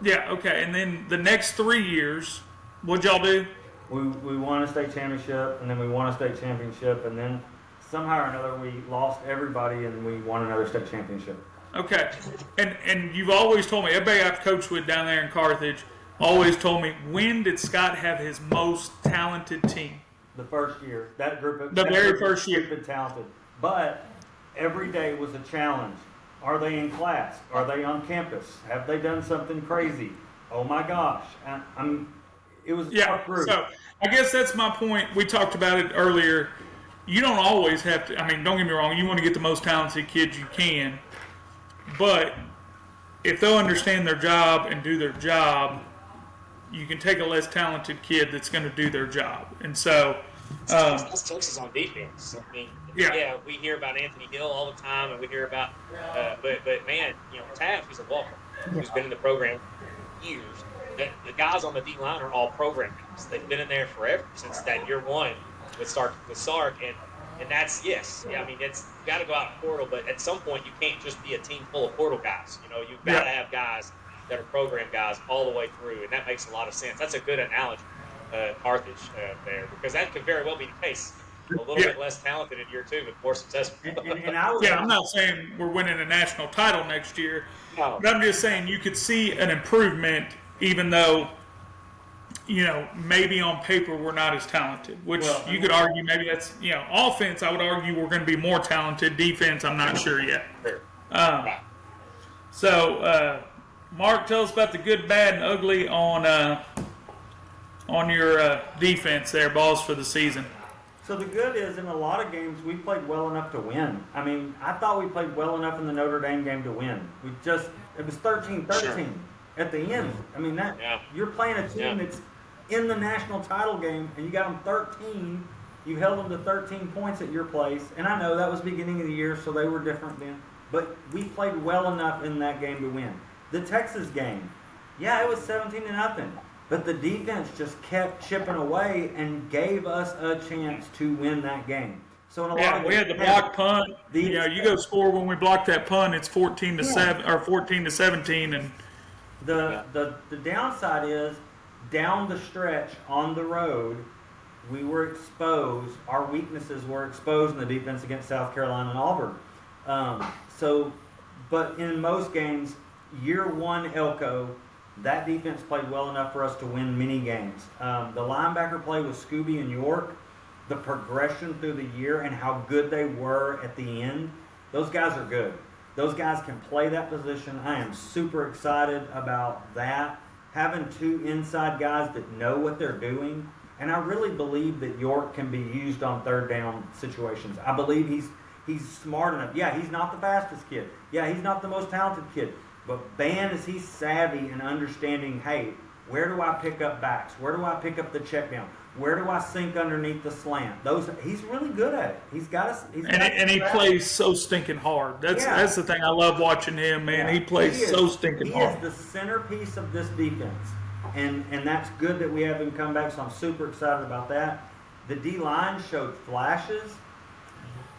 Speaker 4: Yeah, okay. And then the next 3 years, what'd y'all do?
Speaker 3: We won a state championship, and then we won a state championship, and then somehow or another we lost everybody, and we won another state championship.
Speaker 4: Okay. And you've always told me, everybody I've coached with down there in Carthage always told me, when did Scott have his most talented team?
Speaker 3: The first year, that group of
Speaker 4: The
Speaker 3: that
Speaker 4: very
Speaker 3: group was
Speaker 4: first year.
Speaker 3: stupid talented, but every day was a challenge. Are they in class? Are they on campus? Have they done something crazy? Oh my gosh! It was a tough group.
Speaker 4: So I guess that's my point. We talked about it earlier. You don't always have to. I mean, don't get me wrong. You want to get the most talented kids you can, but if they'll understand their job and do their job, you can take a less talented kid that's going to do their job. And so,
Speaker 2: that's Texas on defense. I mean,
Speaker 4: Yeah.
Speaker 2: we hear about Anthony Hill all the time, and we hear about, but man, Taft, who's a walker, who's been in the program for years. The guys on the D line are all program guys. They've been in there forever since that year one with Sark, and that's I mean, it's you got to go out and portal, but at some point you can't just be a team full of portal guys. You've got to have guys that are program guys all the way through, and that makes a lot of sense. That's a good analogy, Carthage there, because that could very well be the case. A little bit less talented in year two, but more successful.
Speaker 3: And I was,
Speaker 4: I'm not saying we're winning a national title next year,
Speaker 2: No.
Speaker 4: but I'm just saying you could see an improvement, even though, maybe on paper we're not as talented, which you could argue maybe that's, offense, I would argue we're going to be more talented. Defense, I'm not sure yet.
Speaker 2: Right.
Speaker 4: So, Mark, tell us about the good, bad, and ugly on your defense there, balls for the season.
Speaker 3: So the good is, in a lot of games, we played well enough to win. I mean, I thought we played well enough in the Notre Dame game to win. It was 13-13 at the end. I mean, you're playing a team that's in the national title game, and you got them 13. You held them to 13 points at your place. And I know that was beginning of the year, so they were different then. But we played well enough in that game to win. The Texas game, it was 17-0. But the defense just kept chipping away and gave us a chance to win that game. So in a lot of
Speaker 4: we had the block punt. You go score when we block that punt. It's 14-7 or 14-17, and
Speaker 3: the downside is down the stretch on the road, we were exposed. Our weaknesses were exposed in the defense against South Carolina and Auburn. But in most games, year one Elko, that defense played well enough for us to win many games. The linebacker play with Scooby and York, the progression through the year and how good they were at the end, those guys are good. Those guys can play that position. I am super excited about that. Having two inside guys that know what they're doing. And I really believe that York can be used on third down situations. I believe he's smart enough. Yeah, he's not the fastest kid. Yeah, he's not the most talented kid. But man, is he savvy in understanding, hey, where do I pick up backs? Where do I pick up the check down? Where do I sink underneath the slant? He's really good at it. He
Speaker 4: plays so stinking hard. That's the thing I love watching him, man. He plays so stinking hard.
Speaker 3: He is the centerpiece of this defense. And that's good that we have him come back, so I'm super excited about that. The D-line showed flashes,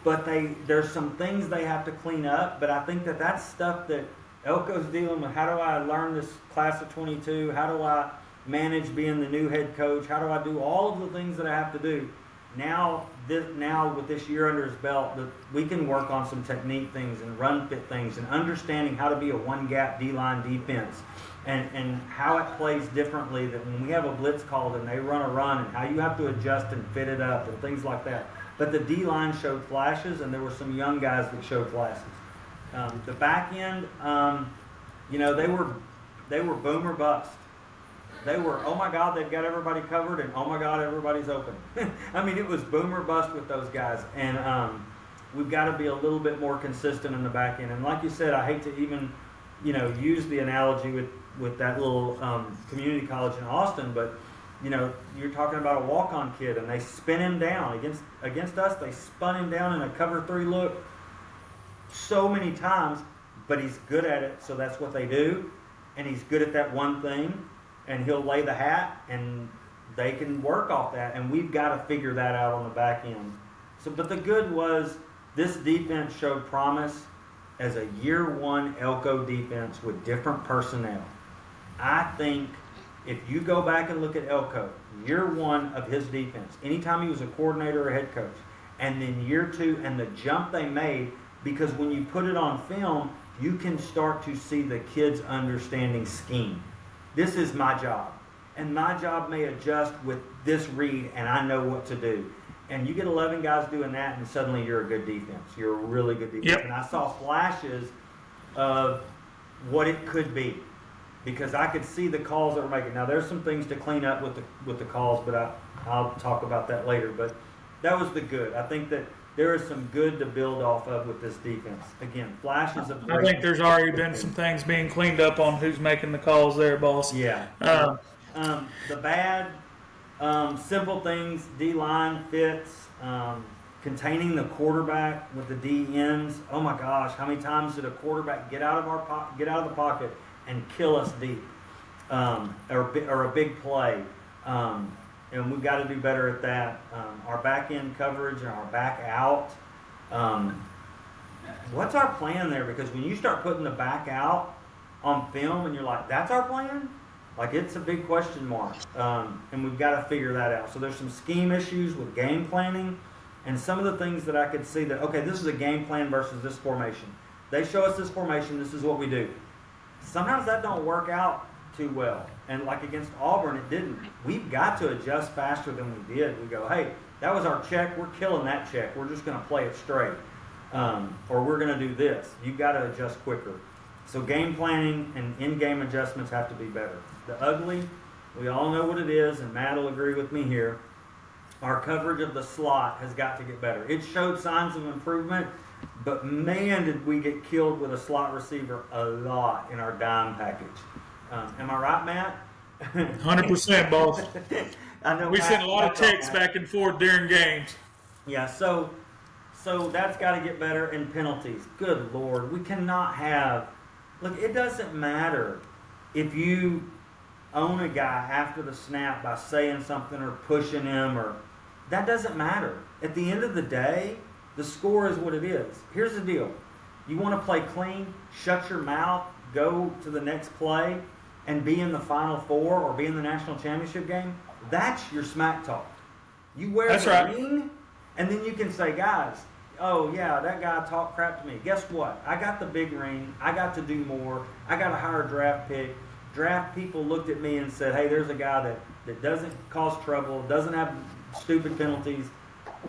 Speaker 3: but there's some things they have to clean up, but I think that's stuff that Elko's dealing with. How do I learn this class of 22? How do I manage being the new head coach? How do I do all of the things that I have to do? Now with this year under his belt, we can work on some technique things and run fit things and understanding how to be a one-gap D-line defense and how it plays differently than when we have a blitz called and they run a run and how you have to adjust and fit it up and things like that. But the D-line showed flashes, and there were some young guys that showed flashes. The back end, they were boom or bust. They were, oh my God, they've got everybody covered, and oh my God, everybody's open. I mean, it was boom or bust with those guys, and we've got to be a little bit more consistent in the back end. And like you said, I hate to even, use the analogy with that little community college in Austin, but you're talking about a walk-on kid, and they spin him down against us. They spun him down in a cover 3 look so many times, but he's good at it, so that's what they do, and he's good at that one thing, and he'll lay the hat, and they can work off that, and we've got to figure that out on the back end. But the good was this defense showed promise as a year one Elko defense with different personnel. I think if you go back and look at Elko, year one of his defense, anytime he was a coordinator or head coach, and then year two and the jump they made, because when you put it on film, you can start to see the kids understanding scheme. This is my job. And my job may adjust with this read, and I know what to do. And you get 11 guys doing that, and suddenly you're a good defense. You're a really good defense.
Speaker 4: Yep.
Speaker 3: And I saw flashes of what it could be, because I could see the calls that were making. Now, there's some things to clean up with the calls, but I'll talk about that later. But that was the good. I think that there is some good to build off of with this defense. Again, flashes of.
Speaker 4: I think there's already been some things being cleaned up on who's making the calls there, boss.
Speaker 3: Yeah. The bad, simple things, D-line fits, containing the quarterback with the D ends. Oh my gosh, how many times did a quarterback get out of the pocket and kill us deep, or a big play? And we've got to do better at that. Our back end coverage and our back out. What's our plan there? Because when you start putting the back out on film and you're like, that's our plan? Like, it's a big question mark. And we've got to figure that out. So there's some scheme issues with game planning, and some of the things that I could see that, okay, this is a game plan versus this formation. They show us this formation, this is what we do. Sometimes that don't work out too well. And like against Auburn, it didn't. We've got to adjust faster than we did. We go, hey, that was our check. We're killing that check. We're just going to play it straight. Or we're going to do this. You've got to adjust quicker. So game planning and in-game adjustments have to be better. The ugly, we all know what it is, and Matt will agree with me here. Our coverage of the slot has got to get better. It showed signs of improvement, but man, did we get killed with a slot receiver a lot in our dime package. Am I right, Matt?
Speaker 4: 100%, boss.
Speaker 3: I know
Speaker 4: We
Speaker 3: Matt,
Speaker 4: sent a lot of
Speaker 3: that's all,
Speaker 4: texts
Speaker 3: Matt.
Speaker 4: back and forth during games.
Speaker 3: Yeah, so that's got to get better. And penalties. Good Lord, we cannot have. Look, it doesn't matter if you own a guy after the snap by saying something or pushing him, or that doesn't matter. At the end of the day, the score is what it is. Here's the deal: you want to play clean, shut your mouth, go to the next play, and be in the Final Four or be in the national championship game. That's your smack talk. You wear
Speaker 4: That's
Speaker 3: the
Speaker 4: right.
Speaker 3: ring, and then you can say, guys, oh yeah, that guy talked crap to me. Guess what? I got the big ring. I got to do more. I got a higher draft pick. Draft people looked at me and said, hey, there's a guy that doesn't cause trouble, doesn't have stupid penalties.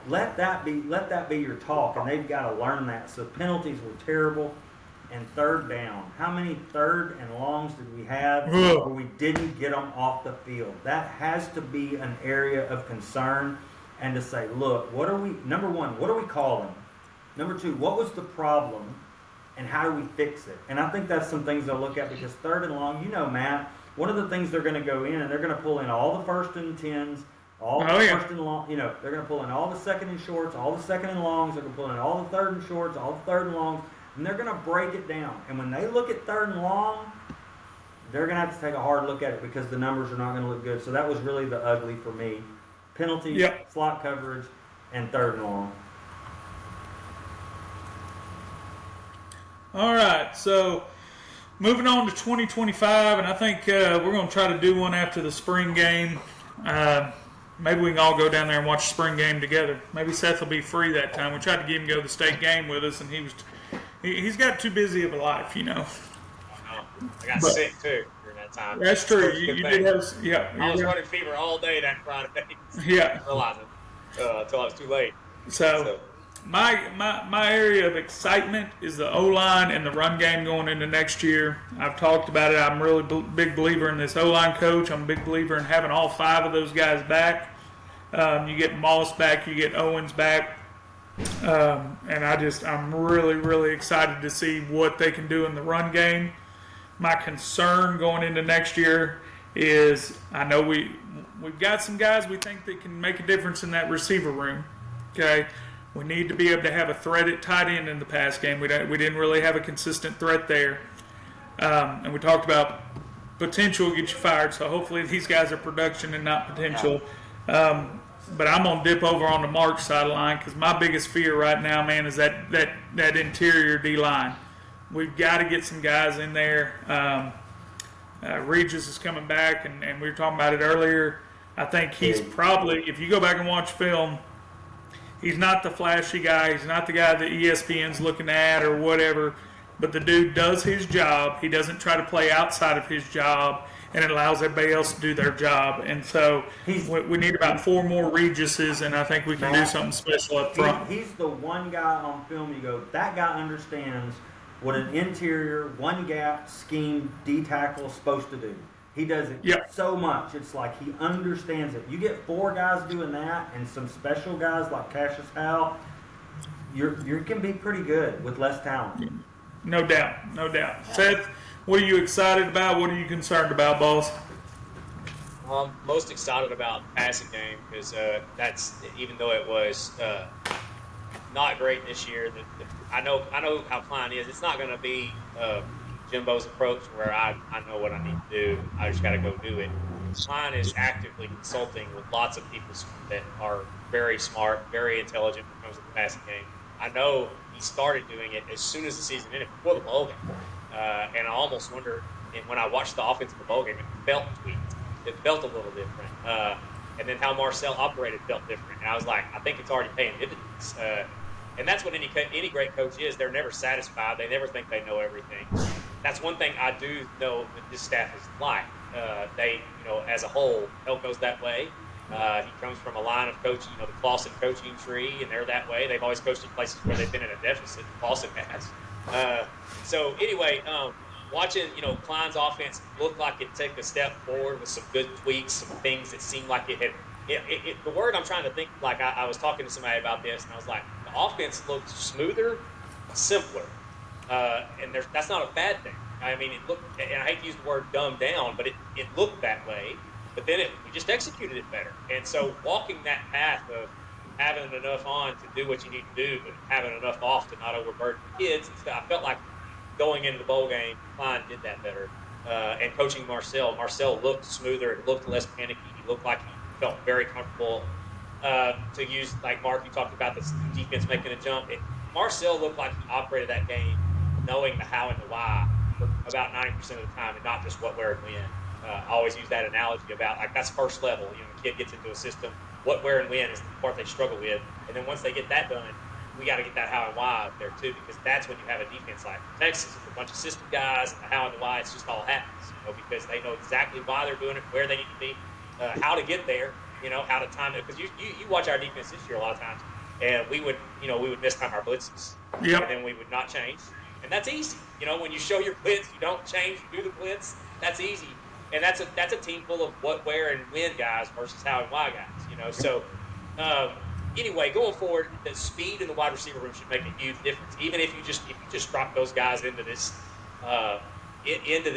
Speaker 3: Let that be your talk, and they've got to learn that. So penalties were terrible. And third down. How many third and longs did we have where we didn't get them off the field? That has to be an area of concern. And to say, look, number one, what are we calling? Number two, what was the problem and how do we fix it? And I think that's some things they'll look at, because third and long, Matt, one of the things they're going to go in and they're going to pull in all the first and tens, all the first and long, they're going to pull in all the second and shorts, all the second and longs, they're going to pull in all the third and shorts, all the third and longs, and they're going to break it down. And when they look at third and long, they're going to have to take a hard look at it, because the numbers are not going to look good. So that was really the ugly for me. Penalties, slot coverage, and third and long.
Speaker 4: All right, so moving on to 2025, and I think we're going to try to do one after the spring game. Maybe we can all go down there and watch the spring game together. Maybe Seth will be free that time. We tried to get him to go to the state game with us, and he's got too busy of a life,
Speaker 2: I got sick too during that time.
Speaker 4: That's true.
Speaker 2: So
Speaker 4: You did have,
Speaker 2: I was running fever all day that Friday.
Speaker 4: Yeah.
Speaker 2: I didn't realize it until I was too late.
Speaker 4: So my area of excitement is the O-line and the run game going into next year. I've talked about it. I'm a really big believer in this O-line coach. I'm a big believer in having all five of those guys back. You get Moss back, you get Owens back. And I'm really, really excited to see what they can do in the run game. My concern going into next year is, I know we've got some guys we think that can make a difference in that receiver room. Okay, we need to be able to have a threat at tight end in the pass game. We didn't really have a consistent threat there, and we talked about potential get you fired. So hopefully these guys are production and not potential. But I'm gonna dip over on the Mark sideline, because my biggest fear right now, man, is that interior D line. We've got to get some guys in there Regis is coming back, and we were talking about it earlier. I think he's probably, if you go back and watch film, he's not the flashy guy. He's not the guy that ESPN's looking at or whatever. But the dude does his job. He doesn't try to play outside of his job, and it allows everybody else to do their job. And so we need about 4 more Regises, and I think we can do something special up front.
Speaker 3: He's the one guy on film you go, that guy understands what an interior, one-gap scheme D-tackle is supposed to do. He does it so much. It's like he understands it. You get 4 guys doing that and some special guys like Cassius Howell, you can be pretty good with less talent.
Speaker 4: No doubt, no doubt. Seth, what are you excited about? What are you concerned about, boss?
Speaker 2: I'm most excited about the passing game because that's, even though it was not great this year, I know how Klein is. It's not going to be Jimbo's approach where I know what I need to do. I just got to go do it. Klein is actively consulting with lots of people that are very smart, very intelligent when it comes to the passing game. I know he started doing it as soon as the season ended, before the bowl game. And I almost wonder, when I watched the offense in the bowl game, it felt tweaked. It felt a little different. And then how Marcel operated felt different. And I was like, I think it's already paying dividends. And that's what any great coach is. They're never satisfied. They never think they know everything. That's one thing I do know that this staff is like. They, as a whole, Elko's that way. He comes from a line of coaching, the Clawson coaching tree, and they're that way. They've always coached in places where they've been in a deficit. Clawson has. So anyway, watching Klein's offense look like it took a step forward with some good tweaks, some things that seemed like it had. The word I'm trying to think, like I was talking to somebody about this, and I was like, the offense looked smoother, simpler, and that's not a bad thing. I mean, it looked, and I hate to use the word dumbed down, but it looked that way. But then we just executed it better. And so walking that path of having enough on to do what you need to do, but having enough off to not overburden the kids, I felt like going into the bowl game, Klein did that better. And coaching Marcel looked smoother. It looked less panicky. He looked like he felt very comfortable. To use, like Mark, you talked about the defense making a jump. Marcel looked like he operated that game knowing the how and the why for about 90% of the time, and not just what, where, and when. I always use that analogy about, like, that's first level. The kid gets into a system. What, where, and when is the part they struggle with. And then once they get that done, we got to get that how and why up there too, because that's when you have a defense like Texas. It's a bunch of system guys, and the how and the why, it's just all happens, because they know exactly why they're doing it, where they need to be, how to get there, how to time it. Because you watch our defense this year a lot of times, and we would mistime our blitzes.
Speaker 4: Yep.
Speaker 2: And then we would not change. And that's easy. When you show your blitz, you don't change, you do the blitz, that's easy. And that's a team full of what, where, and when guys versus how and why guys. So anyway, going forward, the speed in the wide receiver room should make a huge difference. Even if you just drop those guys into this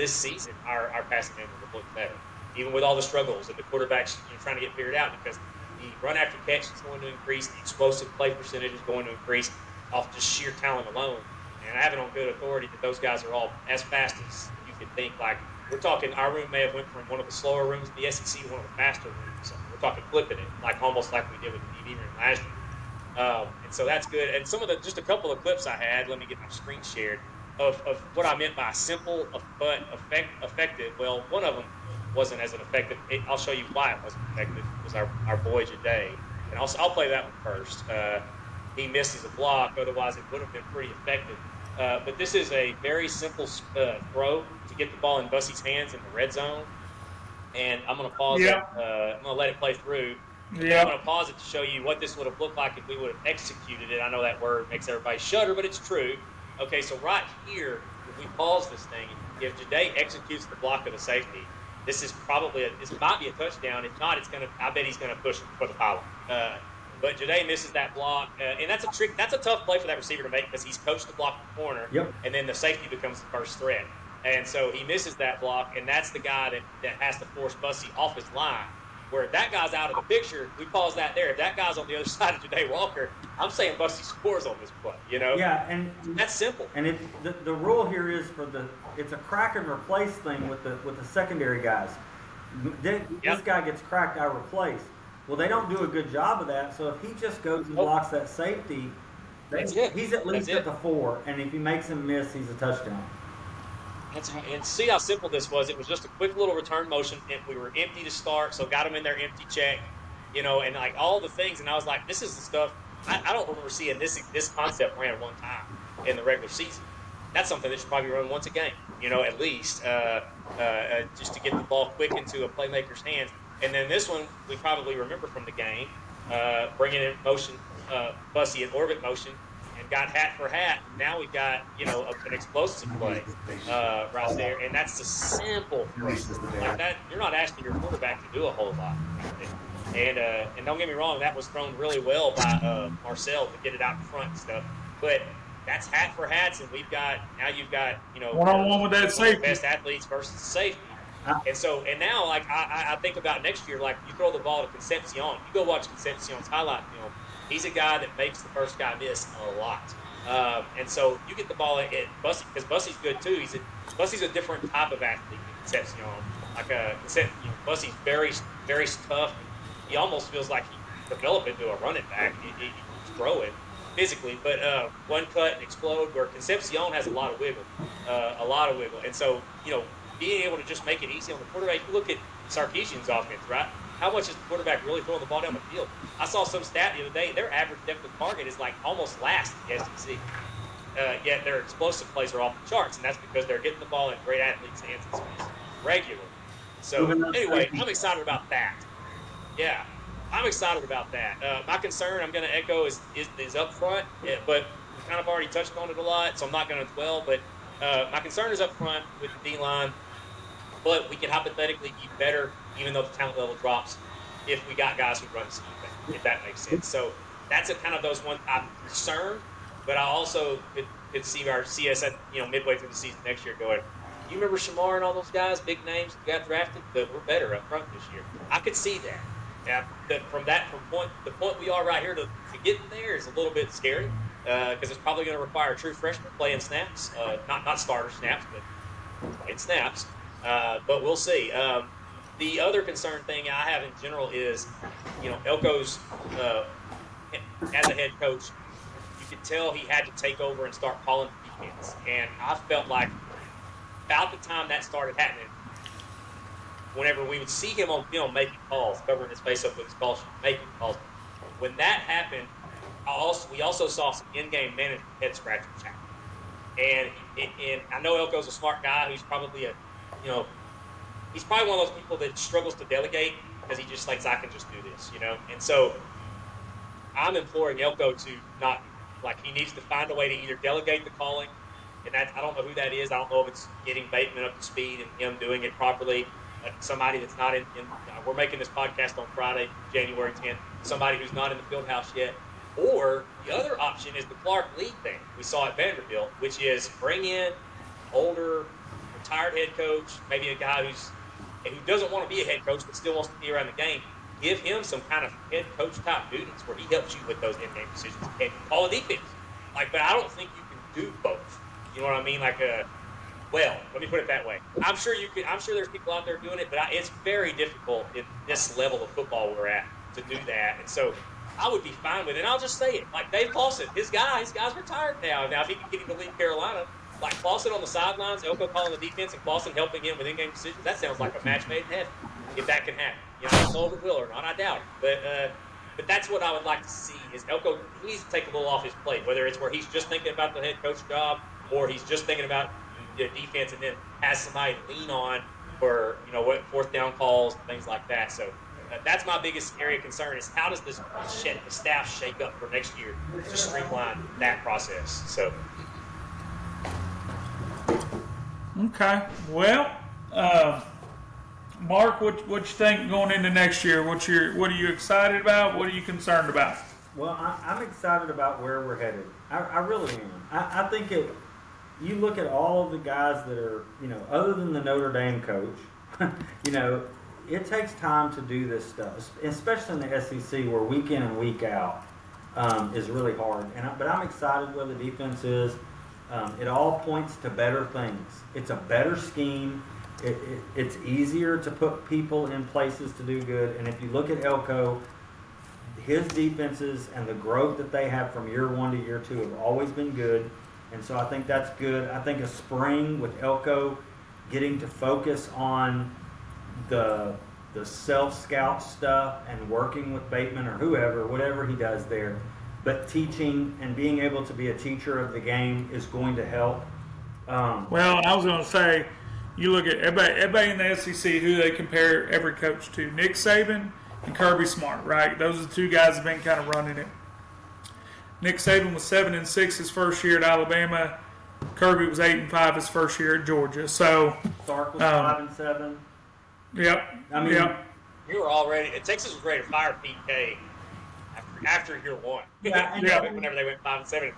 Speaker 2: season, our passing game will look better. Even with all the struggles and the quarterbacks trying to get figured out, because the run after catch is going to increase, the explosive play percentage is going to increase off just sheer talent alone. And I have it on good authority that those guys are all as fast as you can think. Like, we're talking, our room may have went from one of the slower rooms in the SEC to one of the faster rooms. So we're talking flipping it, like almost like we did with the DB room last year. And so that's good. And just a couple of clips I had, let me get my screen shared, of what I meant by simple but effective. Well, one of them wasn't as effective. I'll show you why it wasn't effective. It was our boy Jade. And I'll play that one first. He misses a block, otherwise it would have been pretty effective. But this is a very simple throw to get the ball in Bussey's hands in the red zone. And I'm going to pause it. I'm going to let it play through.
Speaker 4: Yeah.
Speaker 2: I'm going to pause it to show you what this would have looked like if we would have executed it. I know that word makes everybody shudder, but it's true. Okay, so right here, if we pause this thing, if Jade executes the block of the safety, this might be a touchdown. If not, I bet he's going to push for the pylon. But Jade misses that block, and that's a trick. That's a tough play for that receiver to make, because he's coached to block the corner, and then the safety becomes the first threat. And so he misses that block, and that's the guy that has to force Bussey off his line. Where if that guy's out of the picture, we pause that there. If that guy's on the other side of Jade Walker, I'm saying Bussey scores on this play.
Speaker 3: Yeah, and
Speaker 2: that's simple.
Speaker 3: And the rule here is it's a crack and replace thing with the secondary guys. This guy gets cracked, I replace. Well, they don't do a good job of that. So if he just goes and blocks that safety, he's at least at the 4. And if he makes him miss, he's a touchdown.
Speaker 2: That's right. And see how simple this was. It was just a quick little return motion. And we were empty to start, so got them in their empty check, and like all the things. And I was like, this is the stuff I don't remember seeing this concept ran one time in the regular season. That's something that should probably run once a game, at least just to get the ball quick into a playmaker's hands. And then this one we probably remember from the game, bringing in motion, Bussy in orbit motion, and got hat for hat. Now we've got an explosive play right there, and that's the simple throw. Like that, you're not asking your quarterback to do a whole lot. And don't get me wrong, that was thrown really well by Marcel to get it out in front and stuff. But that's hat for hats, and you've got
Speaker 4: one-on-one with that safety.
Speaker 2: Best athletes versus safety. And now like I think about next year, like you throw the ball to Concepcion. You go watch Concepcion's highlight film. He's a guy that makes the first guy miss a lot. And so you get the ball at Bussy, because Bussy's good too. Bussy's a different type of athlete than Concepcion. Bussy's very, very tough. He almost feels like he developed into a running back. He's throwing physically, but one cut and explode, where Concepcion has a lot of wiggle. And so, being able to just make it easy on the quarterback. You look at Sarkisian's offense, right? How much is the quarterback really throwing the ball down the field? I saw some stat the other day. Their average depth of target is like almost last in the SEC. Yet their explosive plays are off the charts, and that's because they're getting the ball in great athletes' hands in space regularly. So anyway, I'm excited about that. Yeah, I'm excited about that. My concern, I'm going to echo, is up front, but we kind of already touched on it a lot, so I'm not going to dwell. But my concern is up front with the D-line, but we can hypothetically be better, even though the talent level drops, if we got guys who run the scheme, if that makes sense. So that's a kind of those one I'm concerned, but I also could see us at midway through the season next year going, you remember Shamar and all those guys, big names who got drafted, but we're better up front this year. I could see that. Yeah, from the point we are right here to get there is a little bit scary, because it's probably going to require a true freshman playing snaps, not starter snaps, but playing snaps. But we'll see. The other concern thing I have in general is, Elko's as a head coach, you could tell he had to take over and start calling the defense, and I felt like about the time that started happening, whenever we would see him on film making calls, covering his face up with his call sheet, making calls, when that happened, we also saw some in-game management head scratchers happen. And I know Elko's a smart guy who's probably he's probably one of those people that struggles to delegate because he just thinks I can just do this, And so I'm imploring Elko to not, he needs to find a way to either delegate the calling, and I don't know who that is. I don't know if it's getting Bateman up to speed and him doing it properly. Somebody that's not in we're making this podcast on Friday, January 10th, somebody who's not in the field house yet. Or the other option is the Clark Lee thing we saw at Vanderbilt, which is bring in older, retired head coach, maybe a guy who doesn't want to be a head coach but still wants to be around the game. Give him some kind of head coach type duties where he helps you with those in-game decisions and call a defense. But I don't think you can do both. You know what I mean? Well, let me put it that way. I'm sure there's people out there doing it, but it's very difficult in this level of football we're at to do that. And so I would be fine with it. And I'll just say it. Dave Clawson, his guy's retired now. Now, if he can get him to leave Carolina, Clawson on the sidelines, Elko calling the defense, and Clawson helping him with in-game decisions, that sounds like a match made in heaven, if that can happen. I don't know if it will or not. I doubt it. But that's what I would like to see is Elko needs to take a little off his plate, whether it's where he's just thinking about the head coach job or he's just thinking about the defense and then has somebody to lean on for, fourth down calls and things like that. So that's my biggest area of concern is how does the staff shake up for next year to streamline that process. So.
Speaker 4: Okay. Well, Mark, what you think going into next year? What are you excited about? What are you concerned about?
Speaker 3: Well, I'm excited about where we're headed. I really am. I think you look at all of the guys that are, other than the Notre Dame coach, it takes time to do this stuff, especially in the SEC where week in and week out is really hard. But I'm excited where the defense is. It all points to better things. It's a better scheme. It's easier to put people in places to do good. And if you look at Elko, his defenses and the growth that they have from year one to year two have always been good. And so I think that's good. I think a spring with Elko getting to focus on the self-scout stuff and working with Bateman or whoever, whatever he does there, but teaching and being able to be a teacher of the game is going to help.
Speaker 4: Well, I was going to say, you look at everybody in the SEC who they compare every coach to, Nick Saban and Kirby Smart, right? Those are the two guys that have been kind of running it. Nick Saban was 7-6 his first year at Alabama. Kirby was 8-5 his first year at Georgia. So
Speaker 3: Sark was 5-7.
Speaker 4: Yep.
Speaker 3: I mean,
Speaker 4: yep.
Speaker 2: You were already Texas was ready to fire Pete K after year one.
Speaker 3: Yeah, and
Speaker 2: Whenever they went 5-7.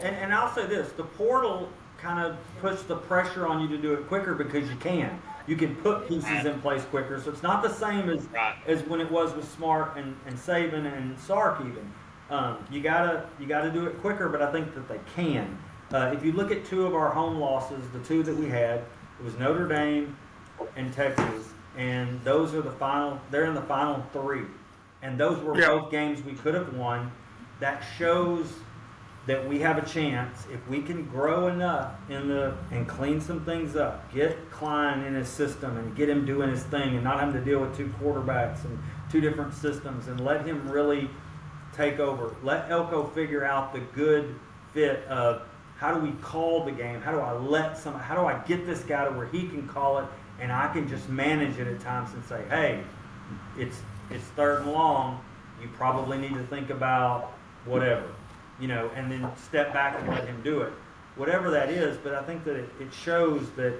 Speaker 3: And I'll say this: the portal kind of puts the pressure on you to do it quicker because you can. You can put pieces in place quicker, so it's not the same as when it was with Smart and Saban and Sark even. You gotta do it quicker, but I think that they can. If you look at two of our home losses, the two that we had, it was Notre Dame and Texas, and those are the final. They're in the final three, and those were both games we could have won. That shows that we have a chance if we can grow enough and clean some things up, get Klein in his system and get him doing his thing, and not having to deal with two quarterbacks and two different systems, and let him really take over. Let Elko figure out the good fit of how do we call the game? How do I get this guy to where he can call it and I can just manage it at times and say, hey, it's 3rd and long. You probably need to think about whatever, and then step back and let him do it. Whatever that is, but I think that it shows that,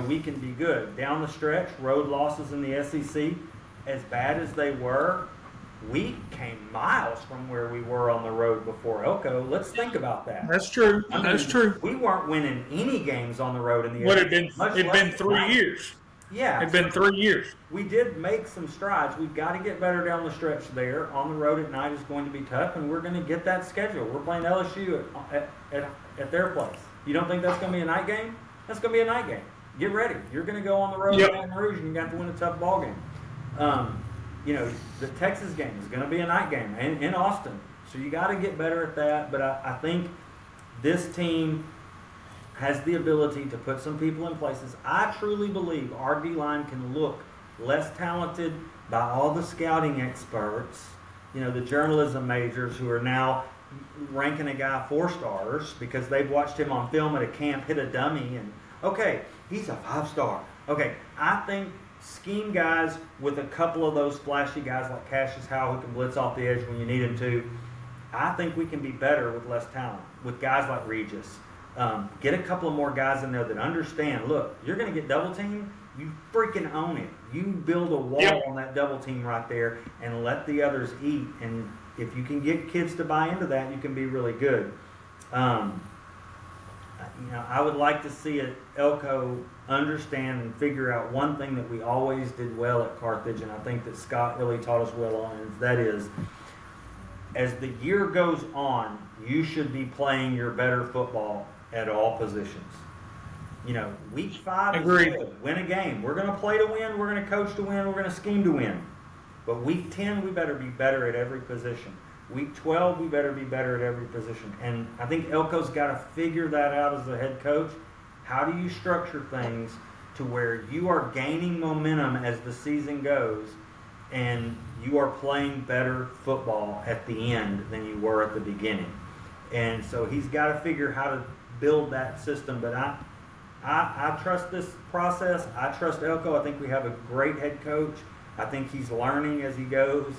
Speaker 3: we can be good. Down the stretch, road losses in the SEC, as bad as they were, we came miles from where we were on the road before Elko. Let's think about that.
Speaker 4: That's true. That's true.
Speaker 3: We weren't winning any games on the road in the
Speaker 4: What
Speaker 3: SEC.
Speaker 4: it'd been 3 years.
Speaker 3: Yeah.
Speaker 4: It'd been 3 years.
Speaker 3: We did make some strides. We've got to get better down the stretch there. On the road at night is going to be tough, and we're going to get that schedule. We're playing LSU at their place. You don't think that's going to be a night game? That's going to be a night game. Get ready. You're going to go on the road to Baton Rouge, and you got to win a tough ball game. The Texas game is going to be a night game in Austin. So you got to get better at that. But I think this team has the ability to put some people in places. I truly believe our D-line can look less talented by all the scouting experts, the journalism majors who are now ranking a guy 4 stars because they've watched him on film at a camp hit a dummy and, okay, he's a 5-star. Okay, I think scheme guys with a couple of those flashy guys like Cassius Howell who can blitz off the edge when you need him to, I think we can be better with less talent. With guys like Regis. Get a couple of more guys in there that understand, look, you're going to get double teamed, you freaking own it. You build a wall on that double team right there and let the others eat. And if you can get kids to buy into that, you can be really good. I would like to see Elko understand and figure out one thing that we always did well at Carthage, and I think that Scott really taught us well on, and that is, as the year goes on, you should be playing your better football at all positions. Week 5 is good. Win a game. We're going to play to win. We're going to coach to win. We're going to scheme to win. But week 10, we better be better at every position. Week 12, we better be better at every position. And I think Elko's got to figure that out as a head coach. How do you structure things to where you are gaining momentum as the season goes and you are playing better football at the end than you were at the beginning? And so he's got to figure how to build that system. But I trust this process. I trust Elko. I think we have a great head coach. I think he's learning as he goes.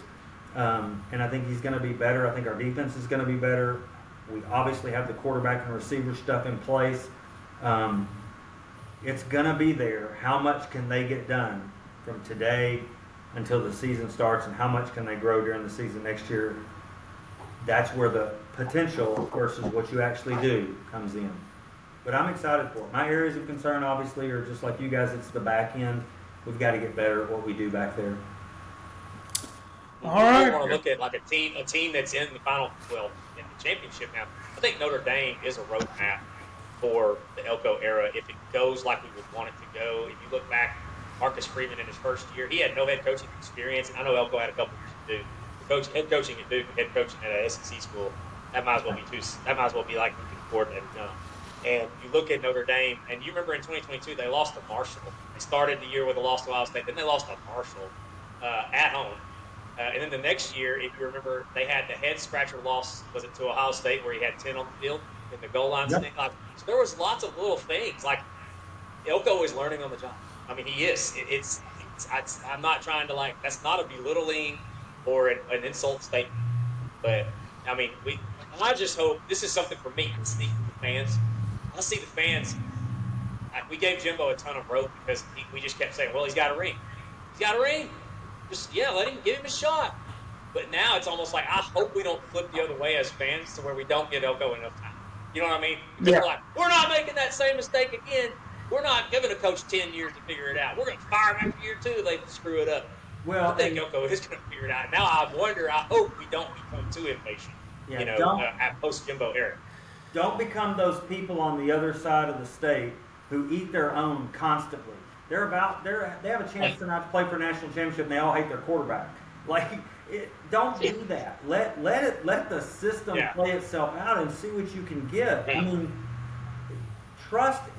Speaker 3: And I think he's going to be better. I think our defense is going to be better. We obviously have the quarterback and receiver stuff in place. It's going to be there. How much can they get done from today until the season starts, and how much can they grow during the season next year? That's where the potential versus what you actually do comes in. But I'm excited for it. My areas of concern, obviously, are just like you guys. It's the back end. We've got to get better at what we do back there.
Speaker 2: All right. I want to look at like a team that's in the final, in the championship now. I think Notre Dame is a roadmap for the Elko era if it goes like we would want it to go. If you look back, Marcus Freeman in his first year, he had no head coaching experience, and I know Elko had a couple years to do. Head coaching at Duke, head coaching at a SEC school, that might as well be like sport and and you look at Notre Dame, and you remember in 2022 they lost to Marshall. They started the year with a loss to Ohio State, then they lost to Marshall at home. And then the next year, if you remember, they had the head scratcher loss. Was it to Ohio State where he had 10 on the field in the goal line?
Speaker 3: Yep.
Speaker 2: So there was lots of little things. Like Elko is learning on the job. I mean, he is. I'm not trying to that's not a belittling or an insult statement. But I mean, I just hope this is something for me. It's the fans. I see the fans. We gave Jimbo a ton of rope because we just kept saying, "Well, he's got a ring. He's got a ring. Just let him give him a shot." But now it's almost like I hope we don't flip the other way as fans to where we don't get Elko enough time. You know what I mean? Because we're not making that same mistake again. We're not giving a coach 10 years to figure it out. We're going to fire him after year 2 if they screw it up.
Speaker 3: Well,
Speaker 2: I think Elko is going to figure it out. Now I hope we don't become too impatient. At post Jimbo era.
Speaker 3: Don't become those people on the other side of the state who eat their own constantly. They have a chance tonight to play for a national championship, and they all hate their quarterback. Don't do that. Let the system play itself out and see what you can give. I mean,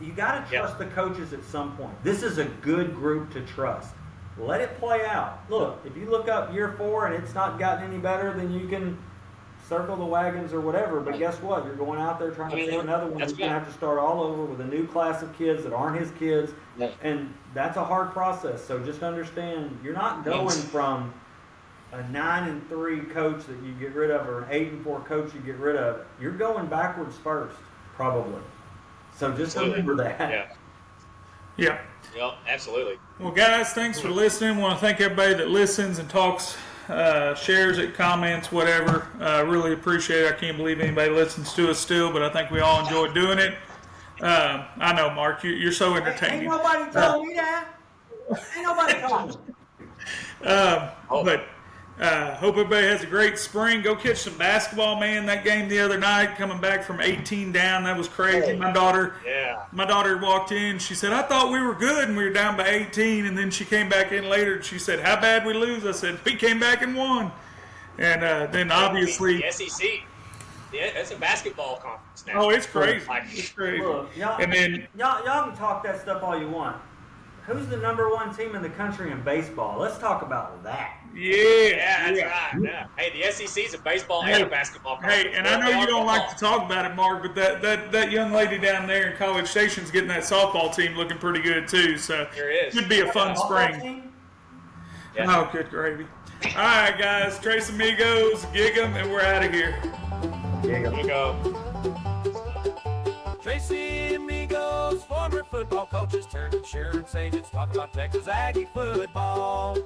Speaker 3: you got to trust the coaches at some point. This is a good group to trust. Let it play out. Look, if you look up year 4 and it's not gotten any better, then you can circle the wagons or whatever. But guess what? You're going out there trying to play another one. He's going to have to start all over with a new class of kids that aren't his kids. And that's a hard process. So just understand, you're not going from a 9-3 coach that you get rid of or an 8-4 coach you get rid of. You're going backwards first, probably. So just remember that.
Speaker 4: Yeah.
Speaker 2: Yep, absolutely.
Speaker 4: Well, guys, thanks for listening. I want to thank everybody that listens and talks, shares it, comments, whatever. Really appreciate it. I can't believe anybody listens to us still, but I think we all enjoy doing it. I know, Mark, you're so entertaining.
Speaker 3: Ain't nobody told me that. Ain't nobody told me.
Speaker 4: Hope everybody has a great spring. Go catch some basketball, man. That game the other night, coming back from 18 down, that was crazy. My daughter walked in. She said, "I thought we were good, and we were down by 18." And then she came back in later, and she said, "How bad we lose?" I said, "We came back and won." And then obviously
Speaker 2: the SEC. Yeah, it's a basketball conference now.
Speaker 4: Oh, it's crazy. It's crazy.
Speaker 3: Look, y'all can talk that stuff all you want. Who's the #1 team in the country in baseball? Let's talk about that.
Speaker 2: Yeah, that's right. Yeah. Hey, the SEC is a baseball and a basketball conference.
Speaker 4: Hey, and I know you don't like to talk about it, Mark, but that young lady down there in College Station's getting that softball team looking pretty good too. So it should be a fun spring.
Speaker 2: Yeah.
Speaker 4: Oh, good gravy. All right, guys, Trace Amigos, gig 'em, and we're out of here.
Speaker 2: Here you go.
Speaker 1: Tracy Amigos, former football coaches turned insurance agents, talk about Texas Aggie football.